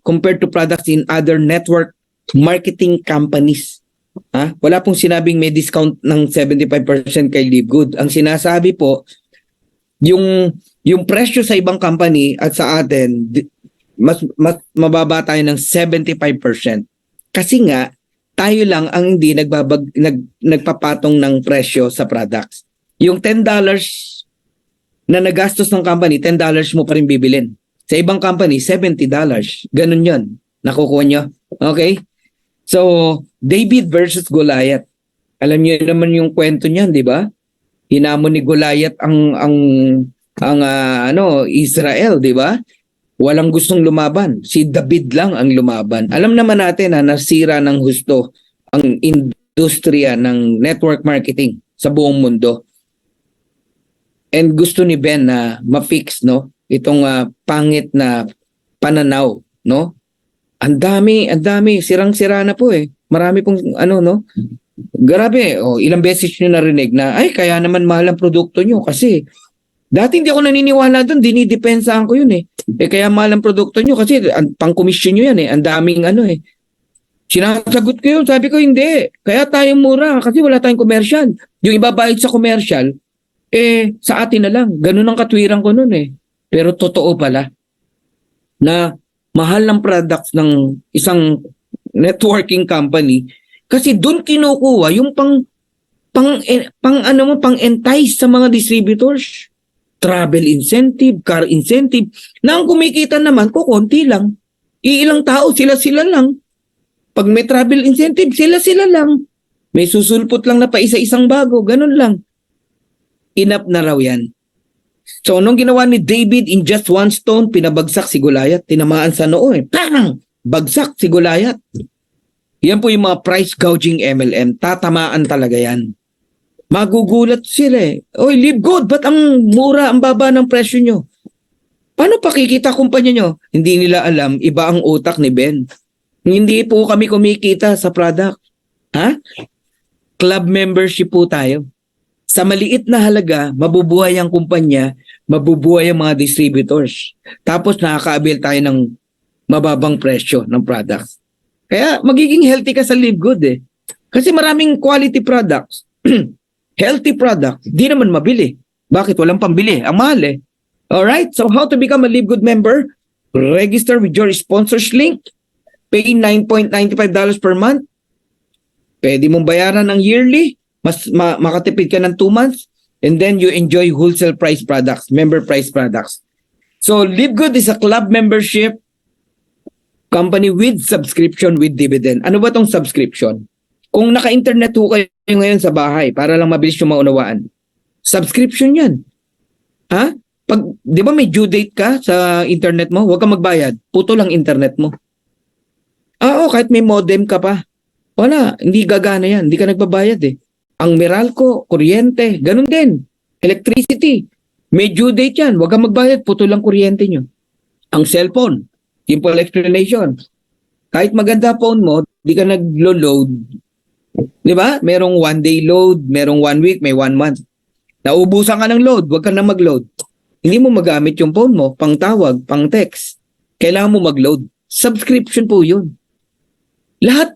compared to products in other network marketing companies. Wala pong sinabing may discount ng 75% kay Live Good. Ang sinasabi po, yung presyo sa ibang company at sa atin, mas mababa tayo ng 75%. Kasi nga, tayo lang ang hindi nagpapatong ng presyo sa products. Yung $10 na nagastos ng company, $10 mo pa rin bibilin. Sa ibang company, $70. Ganun yun. Nakukuha nyo. Okay? So, David versus Goliath. Alam niyo naman yung kwento niyan, di ba? Hinamon ni Goliath ang Israel, di ba? Walang gustong lumaban. Si David lang ang lumaban. Alam naman natin na nasira ng husto ang industriya ng network marketing sa buong mundo. And gusto ni Ben na ma-fix, no? Itong pangit na pananaw, no? Ang dami, sirang-sira na po eh. Marami pong no? Grabe, ilang beses nyo narinig na, ay, kaya naman mahal ang produkto nyo kasi dati hindi ako naniniwala doon, dinidepensahan ko yun eh. Kaya mahal ang produkto nyo kasi pang-commission nyo yan eh. Ang daming Sinasagot ko yun, sabi ko hindi. Kaya tayo mura kasi wala tayong commercial. Yung ibabayad sa commercial, sa atin na lang. Ganun ang katwiran ko nun eh. Pero totoo pala na mahal ng products ng isang networking company kasi doon kinukuha yung pang-entice sa mga distributors. Travel incentive, car incentive, na ang kumikita naman kukunti lang. Iilang tao, sila-sila lang. Pag may travel incentive, sila-sila lang. May susulpot lang na pa isa-isang bago, ganun lang. Enough na raw yan. So, nung ginawa ni David in just one stone, pinabagsak si Goliath. Tinamaan sa noo eh. Pang! Bagsak si Goliath. Yan po yung mga price gouging MLM. Tatamaan talaga yan. Magugulat sila eh. Oy, Live Good, ba't ang mura, ang baba ng presyo nyo? Paano pakikita kumpanya nyo? Hindi nila alam, iba ang utak ni Ben. Hindi po kami kumikita sa product. Club membership po tayo. Sa maliit na halaga, mabubuhay ang kumpanya, mabubuhay ang mga distributors. Tapos nakaka-avail tayo ng mababang presyo ng products. Kaya magiging healthy ka sa Live Good eh. Kasi maraming quality products. Healthy product, di naman mabili. Bakit? Walang pambili. Ang mahal eh. Alright, so how to become a Live Good member? Register with your sponsors link. Pay $9.95 per month. Pwede mong bayaran ng yearly. Mas makatipid ka ng 2 months. And then you enjoy wholesale price products, member price products. So Live Good is a club membership company with subscription with dividend. Ano ba tong subscription? Kung naka-internet ho kayo ngayon sa bahay, para lang mabilis yung maunawaan, subscription yan. Di ba may due date ka sa internet mo? Huwag kang magbayad. Puto lang internet mo. Kahit may modem ka pa. Wala, hindi gagana yan. Hindi ka nagbabayad eh. Ang Meralco, kuryente, ganun din. Electricity. May due date yan. Huwag kang magbayad. Puto lang kuryente nyo. Ang cellphone, simple explanation. Kahit maganda phone mo, di ka naglo-load. Di ba? Merong 1 day load, merong 1 week, may 1 month. Naubusan ka ng load, huwag ka na mag-load. Hindi mo magamit yung phone mo, pang tawag, pang text. kailangan mo mag-load. Subscription po yun. Lahat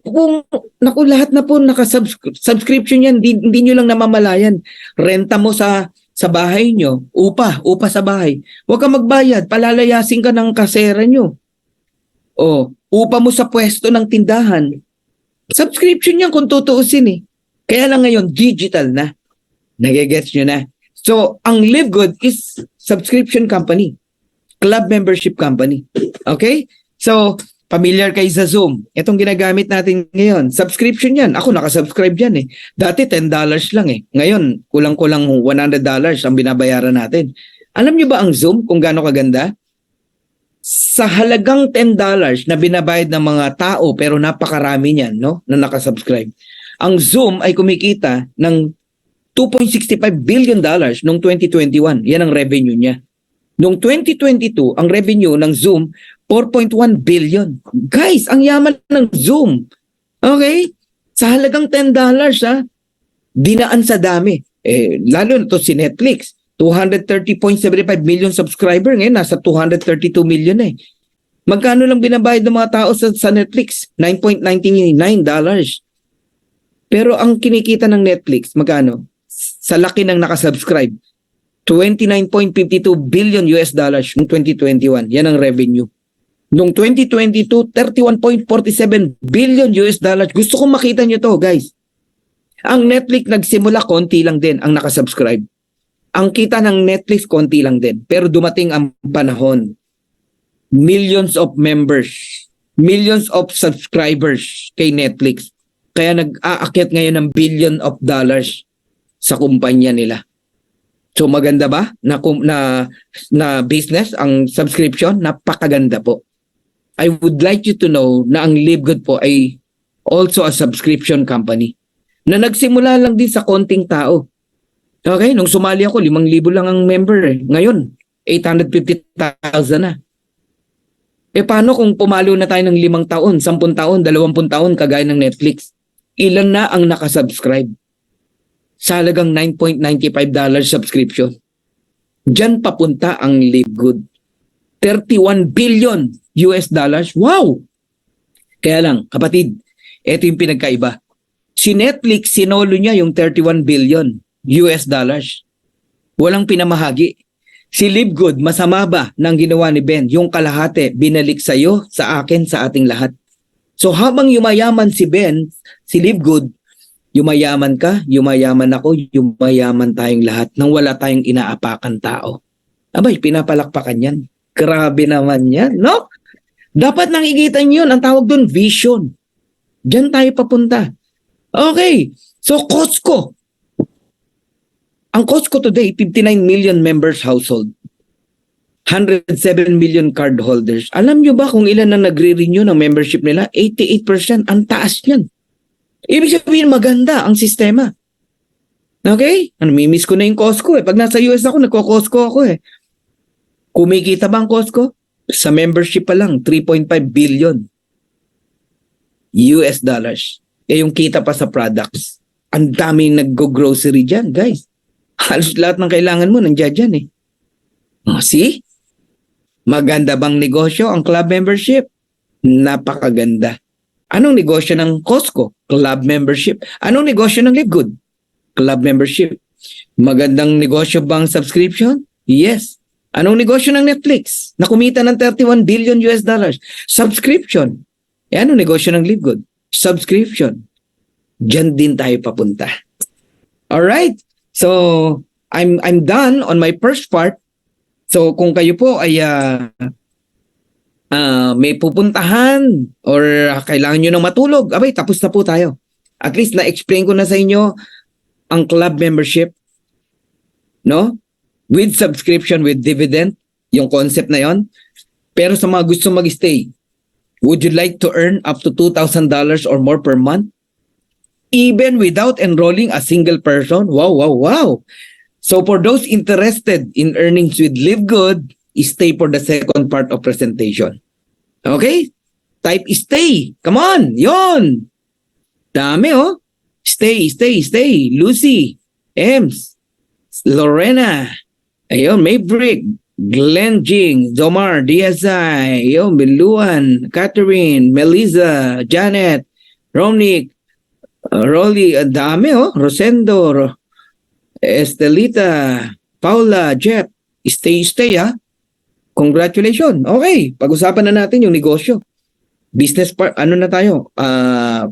na po naka-subscription yan. Hindi nyo lang namamalayan. Renta mo sa bahay nyo. Upa sa bahay. Huwag ka magbayad. Palalayasin ka ng kasera nyo. O, upa mo sa pwesto ng tindahan. Subscription yan kung tutuusin eh. Kaya lang ngayon, digital na. Nagigets nyo na. So, ang Live Good is subscription company. Club membership company. Okay? So, familiar kayo sa Zoom. Itong ginagamit natin ngayon. Subscription yan. Ako nakasubscribe yan eh. Dati $10 lang eh. Ngayon, kulang-kulang $100 ang binabayaran natin. Alam nyo ba ang Zoom kung gaano kaganda? Sa halagang $10 na binabayad ng mga tao pero napakarami niyan, no, na nakasubscribe. Ang Zoom ay kumikita ng $2.65 billion noong 2021. Yan ang revenue niya. Noong 2022, ang revenue ng Zoom 4.1 billion. Guys, ang yaman ng Zoom. Okay? Sa halagang $10 dinaan sa dami. Lalo na to si Netflix. 230.75 million subscriber, ngayon nasa 232 million eh. Magkano lang binabayad ng mga tao sa Netflix? $9.99. Pero ang kinikita ng Netflix, magkano? Sa laki ng nakasubscribe, $29.52 billion noong 2021. Yan ang revenue. Noong 2022, $31.47 billion. Gusto kong makita nyo to, guys. Ang Netflix nagsimula, konti lang din ang nakasubscribe. Ang kita ng Netflix, konti lang din. Pero dumating ang panahon. Millions of members. Millions of subscribers kay Netflix. Kaya nag-aakyat ngayon ng billion of dollars sa kumpanya nila. So maganda ba na business ang subscription? Napakaganda po. I would like you to know na ang Live Good po ay also a subscription company na nagsimula lang din sa konting tao. Okay, nung sumali ako, 5,000 lang ang member eh. Ngayon, 850,000 na. Paano kung pumalo na tayo ng 5 taon, 10 taon, 20 taon kagaya ng Netflix? Ilan na ang nakasubscribe? Sa halagang $9.95 subscription. Diyan papunta ang Live Good. $31 billion. Wow! Kaya lang, kapatid, ito yung pinagkaiba. Si Netflix, sinolo niya yung $31 billion. Walang pinamahagi. Si Live Good, masama ba ng ginawa ni Ben? Yung kalahati, binalik sa'yo, sa akin, sa ating lahat. So habang yumayaman si Ben, si Live Good, yumayaman ka, yumayaman ako, yumayaman tayong lahat nang wala tayong inaapakan tao. Abay, pinapalakpakan yan. Grabe naman yan, no? Dapat nakikita nyo yun. Ang tawag doon, vision. Diyan tayo papunta. Okay, so Costco. Ang Costco today, 59 million members household. 107 million card holders. Alam nyo ba kung ilan na nagre-renew ng membership nila? 88%. Ang taas niyan. Ibig sabihin, maganda ang sistema. Okay? Namimiss ko na yung Costco eh. Pag nasa US ako, nagko-Costco ako eh. Kumikita ba ang Costco? Sa membership pa lang, 3.5 billion US dollars. Yung kita pa sa products. Ang daming nag-grocery dyan, guys. Halos lahat ng kailangan mo nandiyan dyan eh. See? Maganda bang negosyo ang club membership? Napakaganda. Anong negosyo ng Costco? Club membership. Anong negosyo ng Live Good? Club membership. Magandang negosyo bang subscription? Yes. Anong negosyo ng Netflix? Na kumita ng $31 billion US dollars. Subscription. Anong negosyo ng Live Good? Subscription. Diyan din tayo papunta. Alright? So, I'm done on my first part. So, kung kayo po ay may pupuntahan or kailangan nyo ng matulog, abay, tapos na po tayo. At least na-explain ko na sa inyo ang club membership, no? With subscription, with dividend, yung concept na yon. Pero sa mga gusto mag-stay, would you like to earn up to $2,000 or more per month? Even without enrolling a single person? Wow. So for those interested in earnings with Live Good, stay for the second part of presentation. Okay? Type stay. Come on. Yon. Dami oh. Stay. Lucy, Ems, Lorena, ayun, Maverick, Glenn Jing, Zomar, Diazay, Biluan, Catherine, Melissa, Janet, Romnick, Rolly, ang dami Rosendo, Estelita, Paula, Jeff, stay Congratulations. Okay, pag-usapan na natin yung negosyo. Business part, ano na tayo?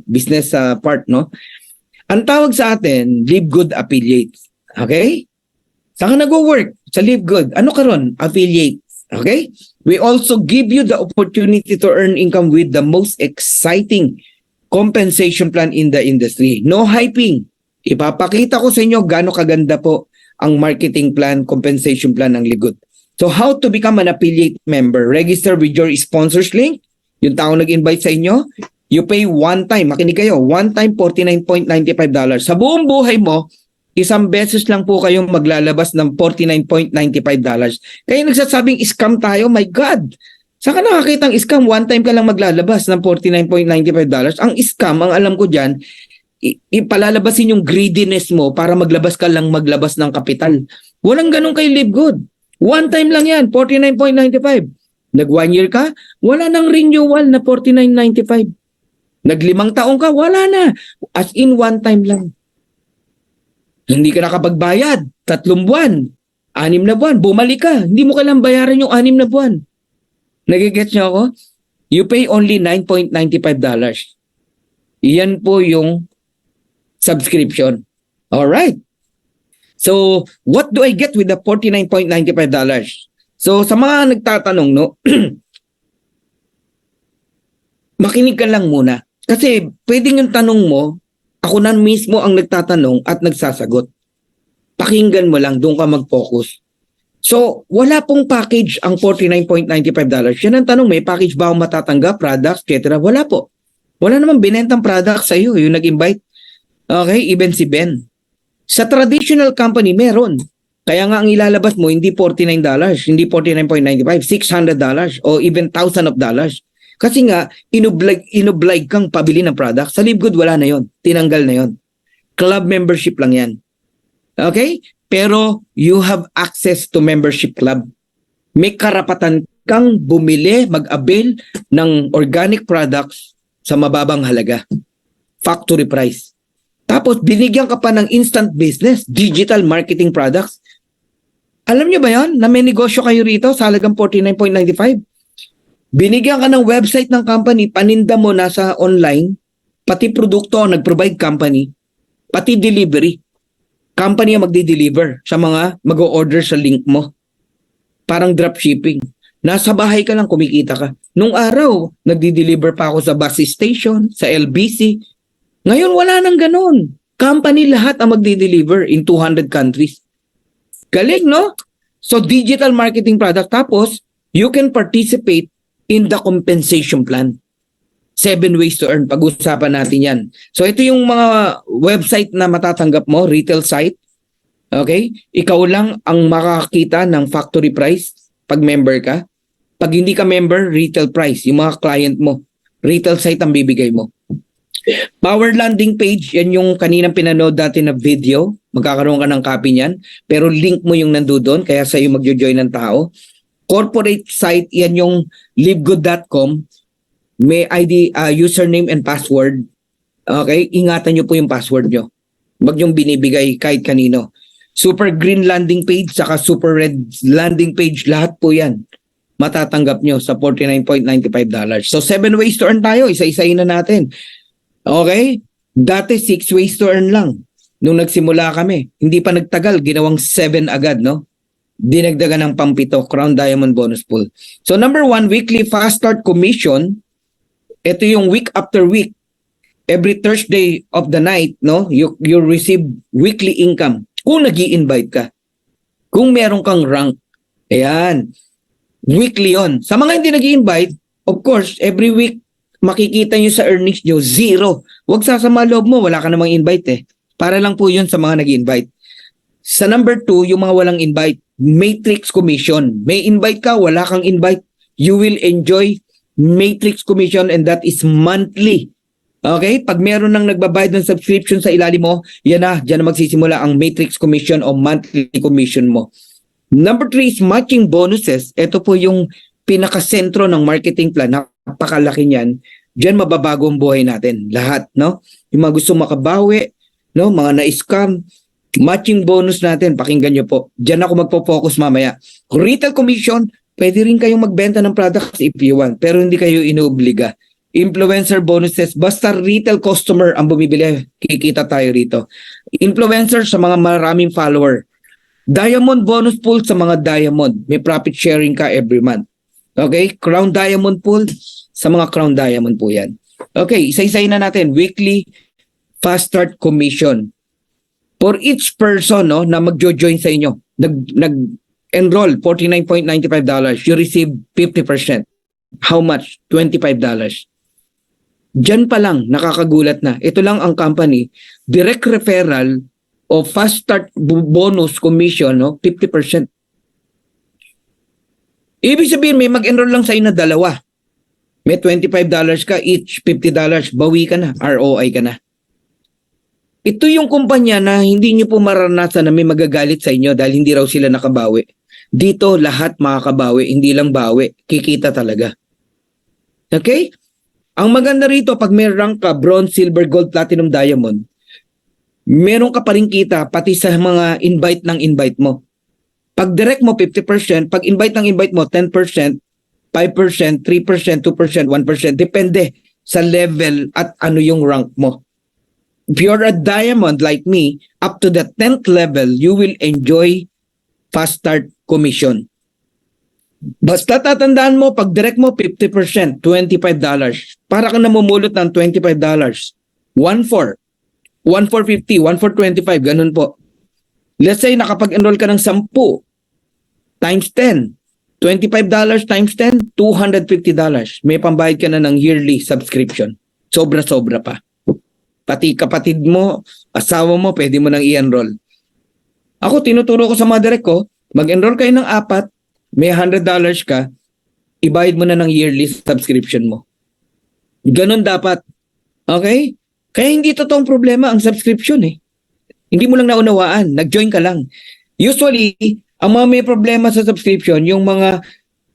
Business part, no? Ang tawag sa atin, Live Good Affiliates. Okay? Saan ka nag-work? Sa Live Good. Ano ka ron? Affiliates. Okay? We also give you the opportunity to earn income with the most exciting compensation plan in the industry. No hyping. Ipapakita ko sa inyo gaano kaganda po ang marketing plan, compensation plan ng Live Good. So how to become an affiliate member? Register with your sponsors link. Yung tao nag-invite sa inyo, you pay one time. Makinig kayo, one time $49.95. Sa buong buhay mo, isang beses lang po kayong maglalabas ng $49.95. Kaya nagsasabing scam tayo, my God! Saan ka nakakita ang scam? One time ka lang maglalabas ng $49.95. Ang scam, ang alam ko dyan, ipalalabasin yung greediness mo para maglabas ng kapital. Walang ganun kay Live Good. One time lang yan, $49.95. Nag 1 year ka, wala nang renewal na $49.95. Nag 5 taong ka, wala na. As in one time lang. Hindi ka nakapagbayad, 3 buwan, 6 na buwan, bumalik ka. Hindi mo kailangang bayaran yung 6 na buwan. Nagigets niyo ako? You pay only $9.95. Iyan po yung subscription. Alright. So, what do I get with the $49.95? So, sa mga nagtatanong, no, makinig ka lang muna. Kasi, pwedeng yung tanong mo, ako na mismo ang nagtatanong at nagsasagot. Pakinggan mo lang, doon ka mag-focus. So, wala pong package ang $49.95. Yan ang tanong, may package ba akong matatanggap, products, etc.? Wala po. Wala namang binentang products sa iyo, yung nag-invite. Okay, even si Ben. Sa traditional company, meron. Kaya nga ang ilalabas mo, hindi $49, hindi $49.95, $600 o even $1,000. Kasi nga, inoblige kang pabili ng product. Sa Live Good, wala na yon. Tinanggal na yon. Club membership lang yan. Okay? Pero you have access to membership club. May karapatan kang bumili, mag-avail ng organic products sa mababang halaga. Factory price. Tapos, binigyan ka pa ng instant business, digital marketing products. Alam nyo ba yan? Na may negosyo kayo rito sa halagang $49.95? Binigyan ka ng website ng company, paninda mo nasa online, pati produkto ang nag-provide company, pati delivery. Company ang magdi-deliver sa mga mag-o-order sa link mo. Parang dropshipping. Nasa bahay ka lang, kumikita ka. Nung araw, nagdi-deliver pa ako sa bus station, sa LBC. Ngayon, wala nang ganun. Company lahat ang magdi-deliver in 200 countries. Galing, no? So, digital marketing product. Tapos, you can participate in the compensation plan. 7 ways to earn. Pag-usapan natin yan. So, ito yung mga website na matatanggap mo, retail site. Okay? Ikaw lang ang makakita ng factory price pag member ka. Pag hindi ka member, retail price. Yung mga client mo, retail site ang bibigay mo. Power landing page, yan yung kaninang pinanood natin na video. Magkakaroon ka ng copy niyan. Pero link mo yung nandoon, kaya sa'yo magjo-join ng tao. Corporate site, yan yung livegood.com. May ID, username and password. Okay? Ingatan nyo po yung password nyo. Wag yung binibigay kahit kanino. Super green landing page, saka super red landing page, lahat po yan matatanggap nyo sa $49.95. So 7 ways to earn tayo. Isa-isahin na natin. Okay? Dati 6 ways to earn lang. Nung nagsimula kami, hindi pa nagtagal, ginawang 7 agad, no? Dinagdagan ng pampito, Crown Diamond Bonus Pool. So number 1, weekly fast start commission. Ito yung week after week. Every Thursday of the night, no? You receive weekly income. Kung nag-i-invite ka. Kung meron kang rank. Ayan. Weekly yon. Sa mga hindi nag-i-invite, of course, every week, makikita nyo sa earnings nyo, 0. Huwag sasama loob mo, wala ka namang invite eh. Para lang po yun sa mga nag-invite. Sa number 2, yung mga walang invite, matrix commission. May invite ka, wala kang invite, you will enjoy matrix commission and that is monthly. Okay? Pag meron nang nagbabayad ng subscription sa ilalim mo, yan na, dyan na magsisimula ang matrix commission o monthly commission mo. Number 3 is matching bonuses. Ito po yung pinakasentro ng marketing plan. Napakalaki niyan. Diyan mababago ang buhay natin. Lahat, no? Yung mga gusto makabawi, no? Mga na-scam, matching bonus natin, pakinggan nyo po. Diyan ako magpo-focus mamaya. Retail commission, pwede rin kayong magbenta ng products if you want, pero hindi kayo inuobliga. Influencer bonuses, basta retail customer ang bumibili, kikita tayo rito. Influencer sa mga maraming follower. Diamond bonus pool sa mga diamond. May profit sharing ka every month. Okay? Crown diamond pool sa mga crown diamond po yan. Okay, isa-isayin na natin. Weekly fast start commission. For each person no, na mag-join sa inyo, nag-enroll $49.95, you receive 50%. How much? $25. Diyan pa lang, nakakagulat na. Ito lang ang company, direct referral o fast start bonus commission, no, 50%. Ibig sabihin, may mag-enroll lang sa inyo na dalawa. May $25 ka each, $50, bawi ka na, ROI ka na. Ito yung kumpanya na hindi nyo po maranasan na may magagalit sa inyo dahil hindi raw sila nakabawi. Dito, lahat makakabawi, hindi lang bawi. Kikita talaga. Okay? Ang maganda rito, pag may rank ka, bronze, silver, gold, platinum, diamond, meron ka pa rin kita pati sa mga invite ng invite mo. Pag direct mo, 50%. Pag invite ng invite mo, 10%, 5%, 3%, 2%, 1%. Depende sa level at ano yung rank mo. If you're a diamond like me, up to the 10th level, you will enjoy fast start commission. Basta tatandaan mo, pag direct mo, 50%, $25. Para ka namumulot ng $25. 1-4. 1-450, 1-425, ganun po. Let's say nakapag-enroll ka ng 10 times 10. $25 times 10, $250. May pambayad ka na ng yearly subscription. Sobra-sobra pa. Pati kapatid mo, asawa mo, pwede mo nang i-enroll. Ako, tinuturo ko sa mga direct ko, mag-enroll kayo ng 4, may $100 ka, ibayad mo na ng yearly subscription mo. Ganun dapat. Okay? Kaya hindi totoong problema ang subscription eh. Hindi mo lang naunawaan. Nag-join ka lang. Usually, ang mga may problema sa subscription, yung mga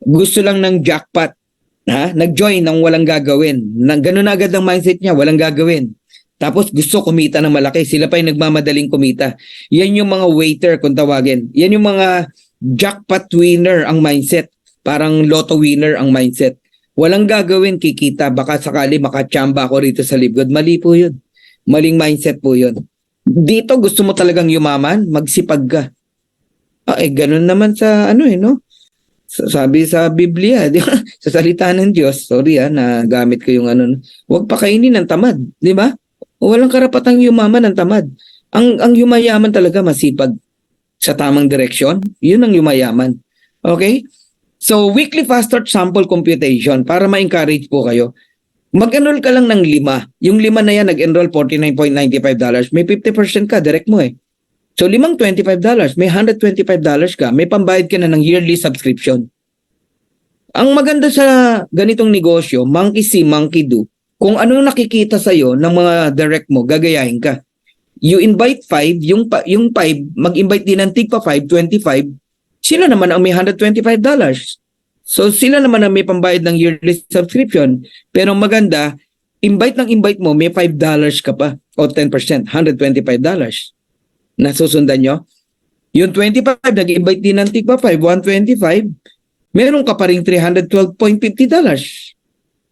gusto lang ng jackpot. Nag-join ng walang gagawin. Ganun agad ang mindset niya, walang gagawin. Tapos gusto kumita ng malaki. Sila pa yung nagmamadaling kumita. Yan yung mga waiter kung tawagin. Yan yung mga jackpot winner ang mindset. Parang lotto winner ang mindset. Walang gagawin, kikita. Baka sakali makachamba ako rito sa Libgod. Mali po yun. Maling mindset po yun. Dito gusto mo talagang yumaman, magsipag ka. Ganun naman sa no? Sabi sa Biblia, di ba? Sa salita ng Diyos, sorry nagamit ko yung huwag pakainin ng tamad, di ba? Walang karapatang yumaman ng tamad. Ang yumayaman talaga masipag sa tamang direksyon. Yun ang yumayaman. Okay? So, weekly fast start sample computation para ma-encourage po kayo. Mag-enroll ka lang ng 5. Yung 5 na yan, nag-enroll $49.95. May 50% ka, direct mo eh. So, 5 $25. May $125 ka. May pambayad ka na ng yearly subscription. Ang maganda sa ganitong negosyo, monkey see, monkey do. Kung ano nakikita sa'yo ng mga direct mo, gagayahin ka. You invite 5, yung 5, mag-invite din ng tig pa 5, 25, sila naman ang may $125. So sila naman ang may pambayad ng yearly subscription. Pero maganda, invite mo, may $5 ka pa o 10%, $125. Nasusundan nyo? Yung 25, nag-invite din ng tig pa 5, 125, meron ka pa rin $312.50.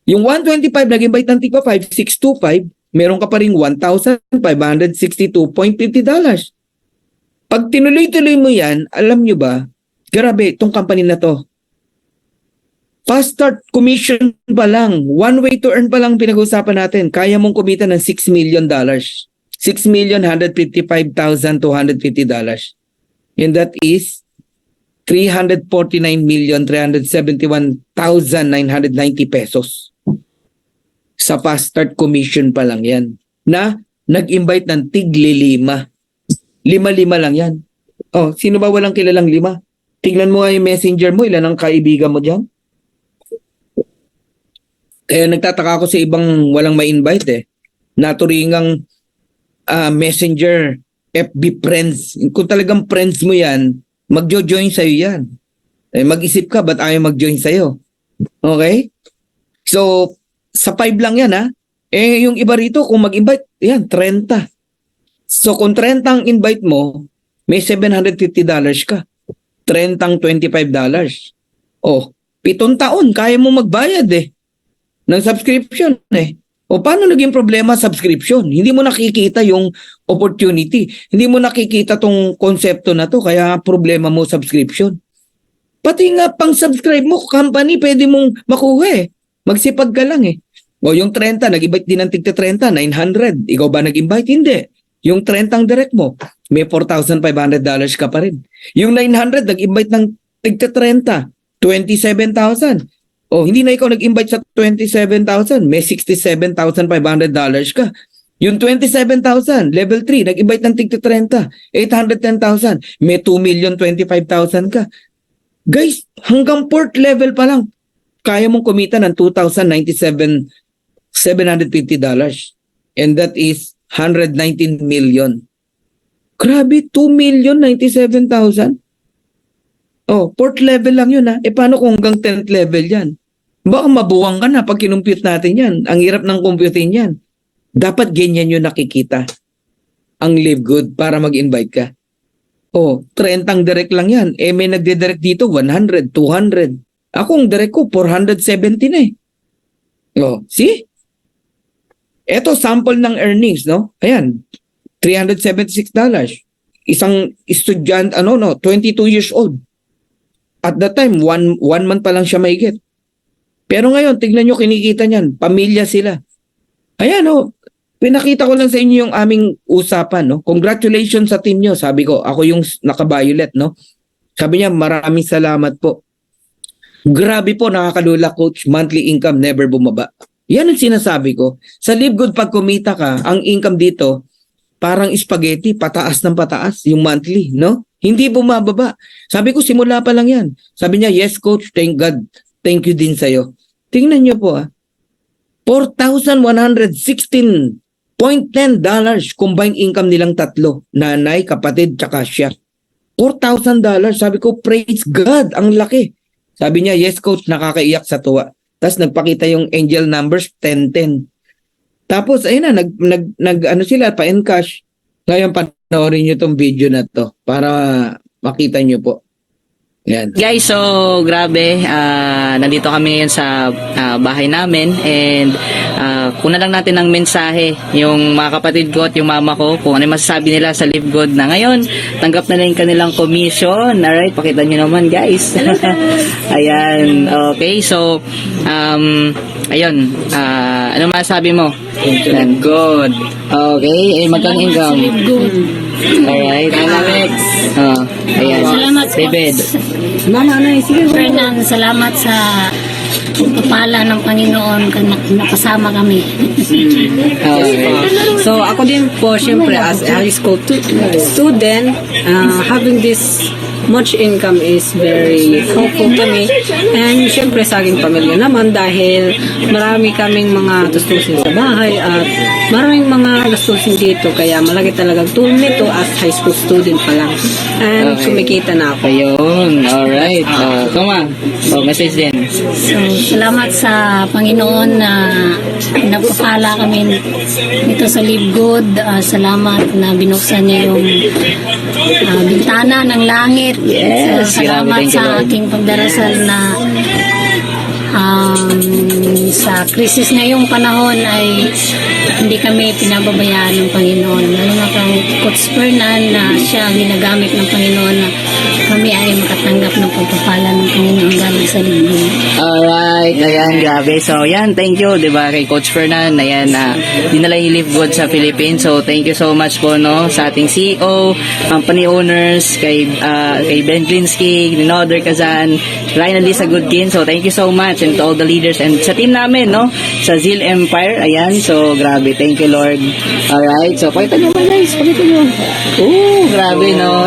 Yung 125, nag-invite ng tig pa 5, 625, meron ka pa rin $1,562.50. Pag tinuloy-tuloy mo yan, alam nyo ba, grabe, itong company na to. Fast start commission pa lang. One way to earn pa lang pinag-uusapan natin. Kaya mong kumita ng $6 million. $6,155,250. And that is 349,371,990 pesos. Sa fast start commission pa lang yan. Na nag-invite ng tigli 5. 5 lang yan. Oh, sino ba walang kilalang 5? Tingnan mo nga yung messenger mo, ilan ang kaibigan mo dyan? Kaya nagtataka ako sa ibang walang ma-invite eh. Naturingang messenger, FB friends. Kung talagang friends mo yan, magjo-join sa'yo yan. Mag-isip ka, ba't ayaw mag-join sa'yo? Okay? So, sa 5 lang yan ha. Yung iba rito, kung mag-invite, yan, 30. So, kung 30 ang invite mo, may $750 ka. 30 ang $25. Oh, 7 taon, kaya mo magbayad ng subscription O paano naging problema subscription? Hindi mo nakikita yung opportunity. Hindi mo nakikita tong konsepto na to, kaya problema mo subscription. Pati nga pang subscribe mo, company, pwede mong makuha Magsipag ka lang O yung 30, nag-invite din ng tigta 30, 900. Ikaw ba nag-invite? Hindi. Yung 30 ang direct mo, may $4,500 ka pa rin. Yung 900, nag-invite ng tigta 30, 27,000. Hindi na ikaw nag-invite sa 27,000, may $67,500 ka. Yung 27,000, level 3, nag-invite ng tigta 30, 810,000, may 2,025,000 ka. Guys, hanggang 4th level pa lang, kaya mong kumita ng $2,097,750. And that is 119 million. Grabe, 2,097,000. 4th level lang yun paano kung hanggang 10th level yan? Baka mabuwang ka na pag kinumpute natin yan. Ang hirap ng computing yan. Dapat ganyan yung nakikita. Ang Live Good para mag-invite ka. 30 ang direct lang yan. May nagde-direct dito 100, 200. Ako ang direct ko 470 na see? Ito sample ng earnings, no? Ayan, $376. Isang estudyante, 22 years old. At that time, one month pa lang siya mahigit. Pero ngayon, tignan nyo kinikita niyan. Pamilya sila. Ayan, pinakita ko lang sa inyo yung aming usapan, no? Congratulations sa team nyo. Sabi ko, ako yung naka-violet, no? Sabi niya, maraming salamat po. Grabe po, nakakalula, coach. Monthly income never bumaba. Yan ang sinasabi ko. Sa Live Good, pag kumita ka, ang income dito, parang spaghetti, pataas ng pataas, yung monthly, no? Hindi bumababa. Sabi ko, simula pa lang yan. Sabi niya, yes coach, thank God. Thank you din sa'yo. Tingnan niyo po $4,116.10 combined income nilang tatlo. Nanay, kapatid, tsaka siya. $4,000. Sabi ko, praise God, ang laki. Sabi niya, yes coach, nakakaiyak sa tuwa. Tapos nagpakita yung angel numbers, 10-10. Tapos, ayun na, nag sila, pa-encash. Ngayon, panoorin nyo itong video na to para makita nyo po. Yan. Guys, so grabe, nandito kami ngayon sa bahay namin and kuna lang natin ng mensahe yung mga kapatid ko at yung mama ko kung ano yung masasabi nila sa Live Good na ngayon tanggap na yung kanilang commission. Alright, pakita nyo naman guys. Ayan, okay, so ayun, ano masasabi mo? Live Good. Okay, magkano income? Live Good. Alright, Alex. Ayan, Salamat po. David. Fernan, salamat sa pagpapala ng Panginoon nakasama kami. So ako din po syempre as a high school student, having this much income is very helpful to me, and syempre sa aking pamilya naman dahil marami kaming mga gastusin sa bahay at maraming mga gastusin dito, kaya malaki talagang tulong nito as high school student pa lang, and kumikita na ako. Ayun, alright. Come on. Message din. So, salamat sa Panginoon na nagpapala kami dito sa Live Good. Salamat na binuksan niya yung bintana ng langit. Yes, Salamat grabe, thank you, sa Lord. aking pagdarasal na sa krisis ngayong panahon ay hindi kami pinababayaan ng Panginoon. Lalo na kang Coach Fernan na siya ang ginagamit ng Panginoon na kami ay makatanggap ng pagpapala ng Panginoon galing sa Live Good. Alright, ayan, grabe. So, yan, thank you, di ba, kay Coach Fernan. Ayan, dinala yung Live Good sa Philippines. So, thank you so much po, no, sa ating CEO, company owners, kay Ben Glinsky, Ninoder Kazan, Ryan Alisa Goodkin. So, thank you so much, and to all the leaders, and sa team namin, no, sa Zeal Empire. Ayan, so, grabe. Thank you, Lord. Alright, so, pakita nyo man, guys. Pakita nyo. Grabe, no.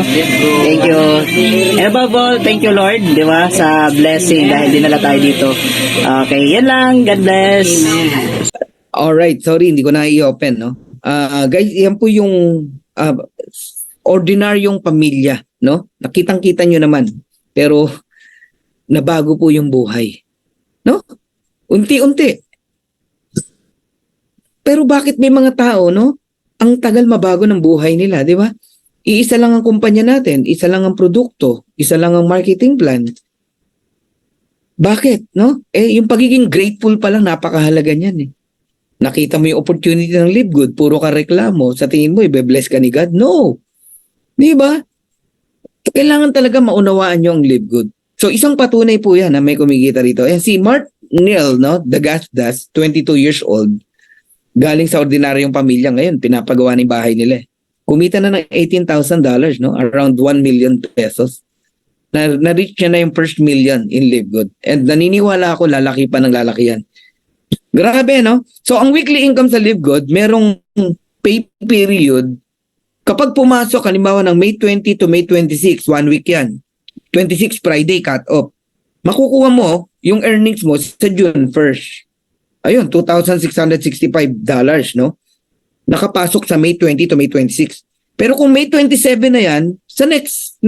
Thank you. And above all, thank you, Lord, di ba, sa blessing dahil dinala tayo dito. Okay, yan lang. God bless. Alright, sorry, hindi ko na i-open, no? Guys, yan po yung ordinaryong pamilya, no? Nakitang-kita nyo naman. Pero nabago po yung buhay. No? Unti-unti. Pero bakit may mga tao, no? Ang tagal mabago ng buhay nila, di ba? Iisa lang ang kumpanya natin, isa lang ang produkto, isa lang ang marketing plan. Bakit, no? Yung pagiging grateful pa lang, napakahalaga niyan eh. Nakita mo yung opportunity ng Live Good, puro ka reklamo, sa tingin mo, ibe-bless ka ni God? No. Di ba? Kailangan talaga maunawaan nyo ang Live Good. So, isang patunay po yan na may kumikita rito. Si Mark Neal, no? The Gasdas, 22 years old, galing sa ordinaryong pamilya ngayon, pinapagawa ng bahay nila. Kumita na ng $18,000, no? Around 1 million pesos. Na-reach niya na yung first million in Live Good. And naniniwala ako, lalaki pa ng lalaki yan. Grabe, no? So, ang weekly income sa Live Good, merong pay period. Kapag pumasok, halimbawa ng May 20 to May 26, 1 week yan. 26 Friday cut off. Makukuha mo yung earnings mo sa June 1st. Ayun, $2,665, no? Nakapasok sa May 20 to May 26. Pero kung May 27 na yan, sa next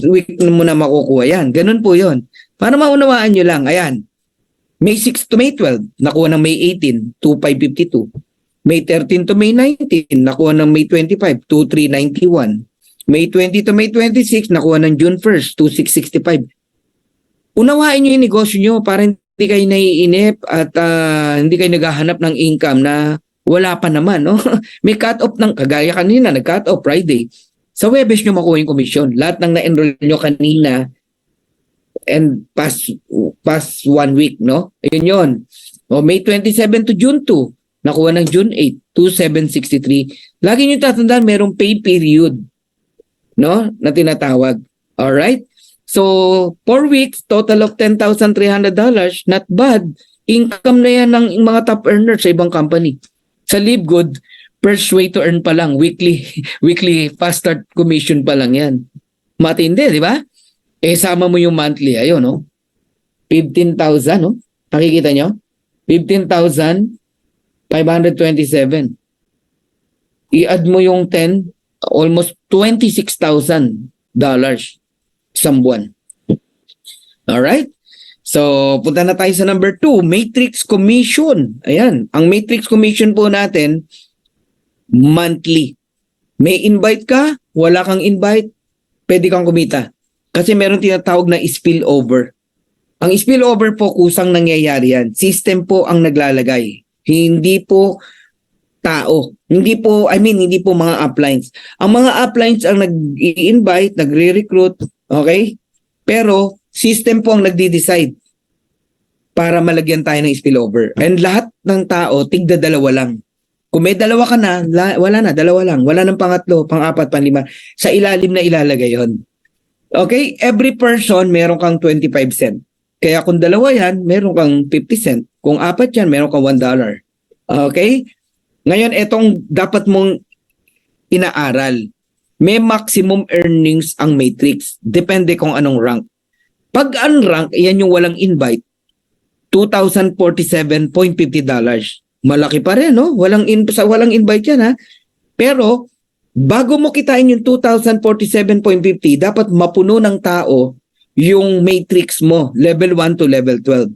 week mo na makukuha yan. Ganun po yun. Para maunawaan nyo lang, ayan. May 6 to May 12, nakuha ng May 18, 2,552. May 13 to May 19, nakuha ng May 25, 2,391. May 20 to May 26, nakuha ng June 1st, 2,665. Unawain nyo yung negosyo nyo para hindi kayo naiinip at hindi kayo naghahanap ng income na wala pa naman, no? May cut-off ng, kagaya kanina, nag-cut-off Friday. Sa Webes nyo makuha yung commission. Lahat ng na-enroll nyo kanina and past 1 week, no? Ayun yun. O, May 27 to June 2, nakuha ng June 8, 2,763. Lagi nyo tatandaan, merong pay period, no? Na tinatawag. Alright? So, 4 weeks, total of $10,300. Not bad. Income na yan ng mga top earners sa ibang company. Sa Live Good, first way to earn pa lang, weekly fast start commission pa lang yan. Matindi, di ba? Sama mo yung monthly, ayun, no? 15,000, no? Nakikita nyo? 15,527. I-add mo yung 10, almost $26,000 isang buwan. Alright? So, punta na tayo sa number 2, Matrix Commission. Ayan, ang Matrix Commission po natin, monthly. May invite ka, wala kang invite, pwede kang kumita. Kasi meron tinatawag na spillover. Ang spillover po, kusang nangyayari yan. System po ang naglalagay. Hindi po tao. Hindi po mga uplines. Ang mga uplines ang nag-i-invite, nagre-recruit, okay? Pero, system po ang nagdi-decide para malagyan tayo ng spillover. And lahat ng tao, tigda dalawa lang. Kung may dalawa ka na, wala na, dalawa lang. Wala nang pangatlo, pang-apat, pang-lima. Sa ilalim na ilalagay yon. Okay? Every person, meron kang 25 cent. Kaya kung dalawa yan, meron kang 50 cent. Kung apat yan, meron kang $1. Okay? Ngayon, etong dapat mong inaaral. May maximum earnings ang matrix. Depende kung anong rank. Pag unrank, yan yung walang invite, $2,047.50. Malaki pa rin, no? Walang invite yan, ha? Pero, bago mo kitain yung $2,047.50, dapat mapuno ng tao yung matrix mo, level 1 to level 12.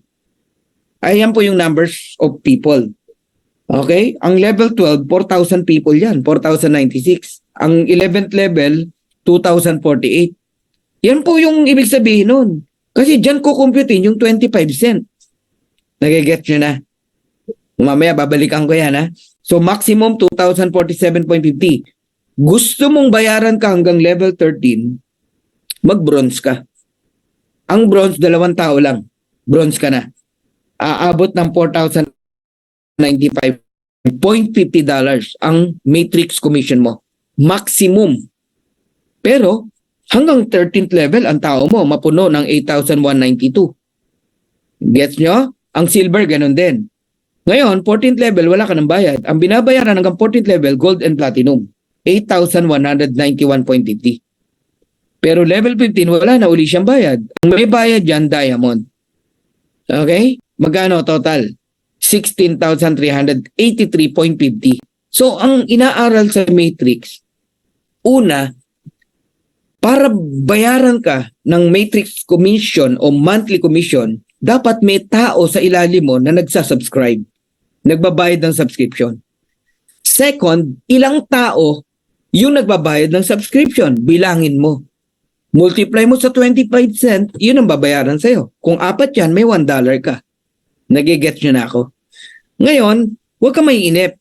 Ayan po yung numbers of people. Okay? Ang level 12, 4,000 people yan, 4,096. Ang 11th level, 2,048. Yan po yung ibig sabihin nun. Kasi dyan ko computein yung 25 cent. Nagigets nyo na? Mamaya babalikan ko yan, ha? So maximum 2,047.50. Gusto mong bayaran ka hanggang level 13, mag-bronze ka. Ang bronze, 2 tao lang. Bronze ka na. Aabot ng $4,095.50 ang matrix commission mo. Maximum. Pero, hanggang 13th level, ang tao mo, mapuno ng 8,192. Gets nyo? Ang silver, ganun din. Ngayon, 14th level, wala ka ng bayad. Ang binabayaran hanggang 14th level, gold and platinum. 8,191.50. Pero level 15, wala na uli siyang bayad. Ang may bayad dyan, diamond. Okay? Magkano total? 16,383.50. So, ang inaaral sa matrix, una, para bayaran ka ng matrix commission o monthly commission, dapat may tao sa ilalim mo na nagsasubscribe, nagbabayad ng subscription. Second, ilang tao yung nagbabayad ng subscription, bilangin mo. Multiply mo sa 25 cent, yun ang babayaran sa'yo. Kung 4 yan, may $1 ka. Nagigets nyo na ako. Ngayon, huwag ka maiinip.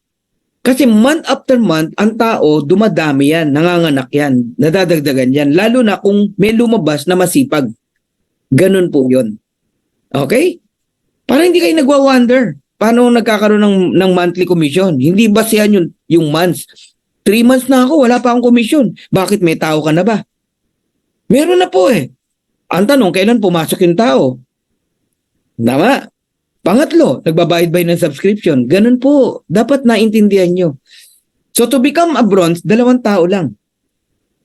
Kasi month after month, ang tao, dumadami yan, nanganganak yan, nadadagdagan yan. Lalo na kung may lumabas na masipag. Ganun po yun. Okay? Para hindi kayo nagwa-wonder. Paano nagkakaroon ng monthly commission? Hindi ba siya yung months? 3 months na ako, wala pa akong commission. Bakit may tao ka na ba? Meron na po eh. Ang tanong, kailan pumasok yung tao? Tama. Pangatlo, nagbabayad ba ng subscription? Ganun po. Dapat naintindihan nyo. So to become a bronze, 2 tao lang.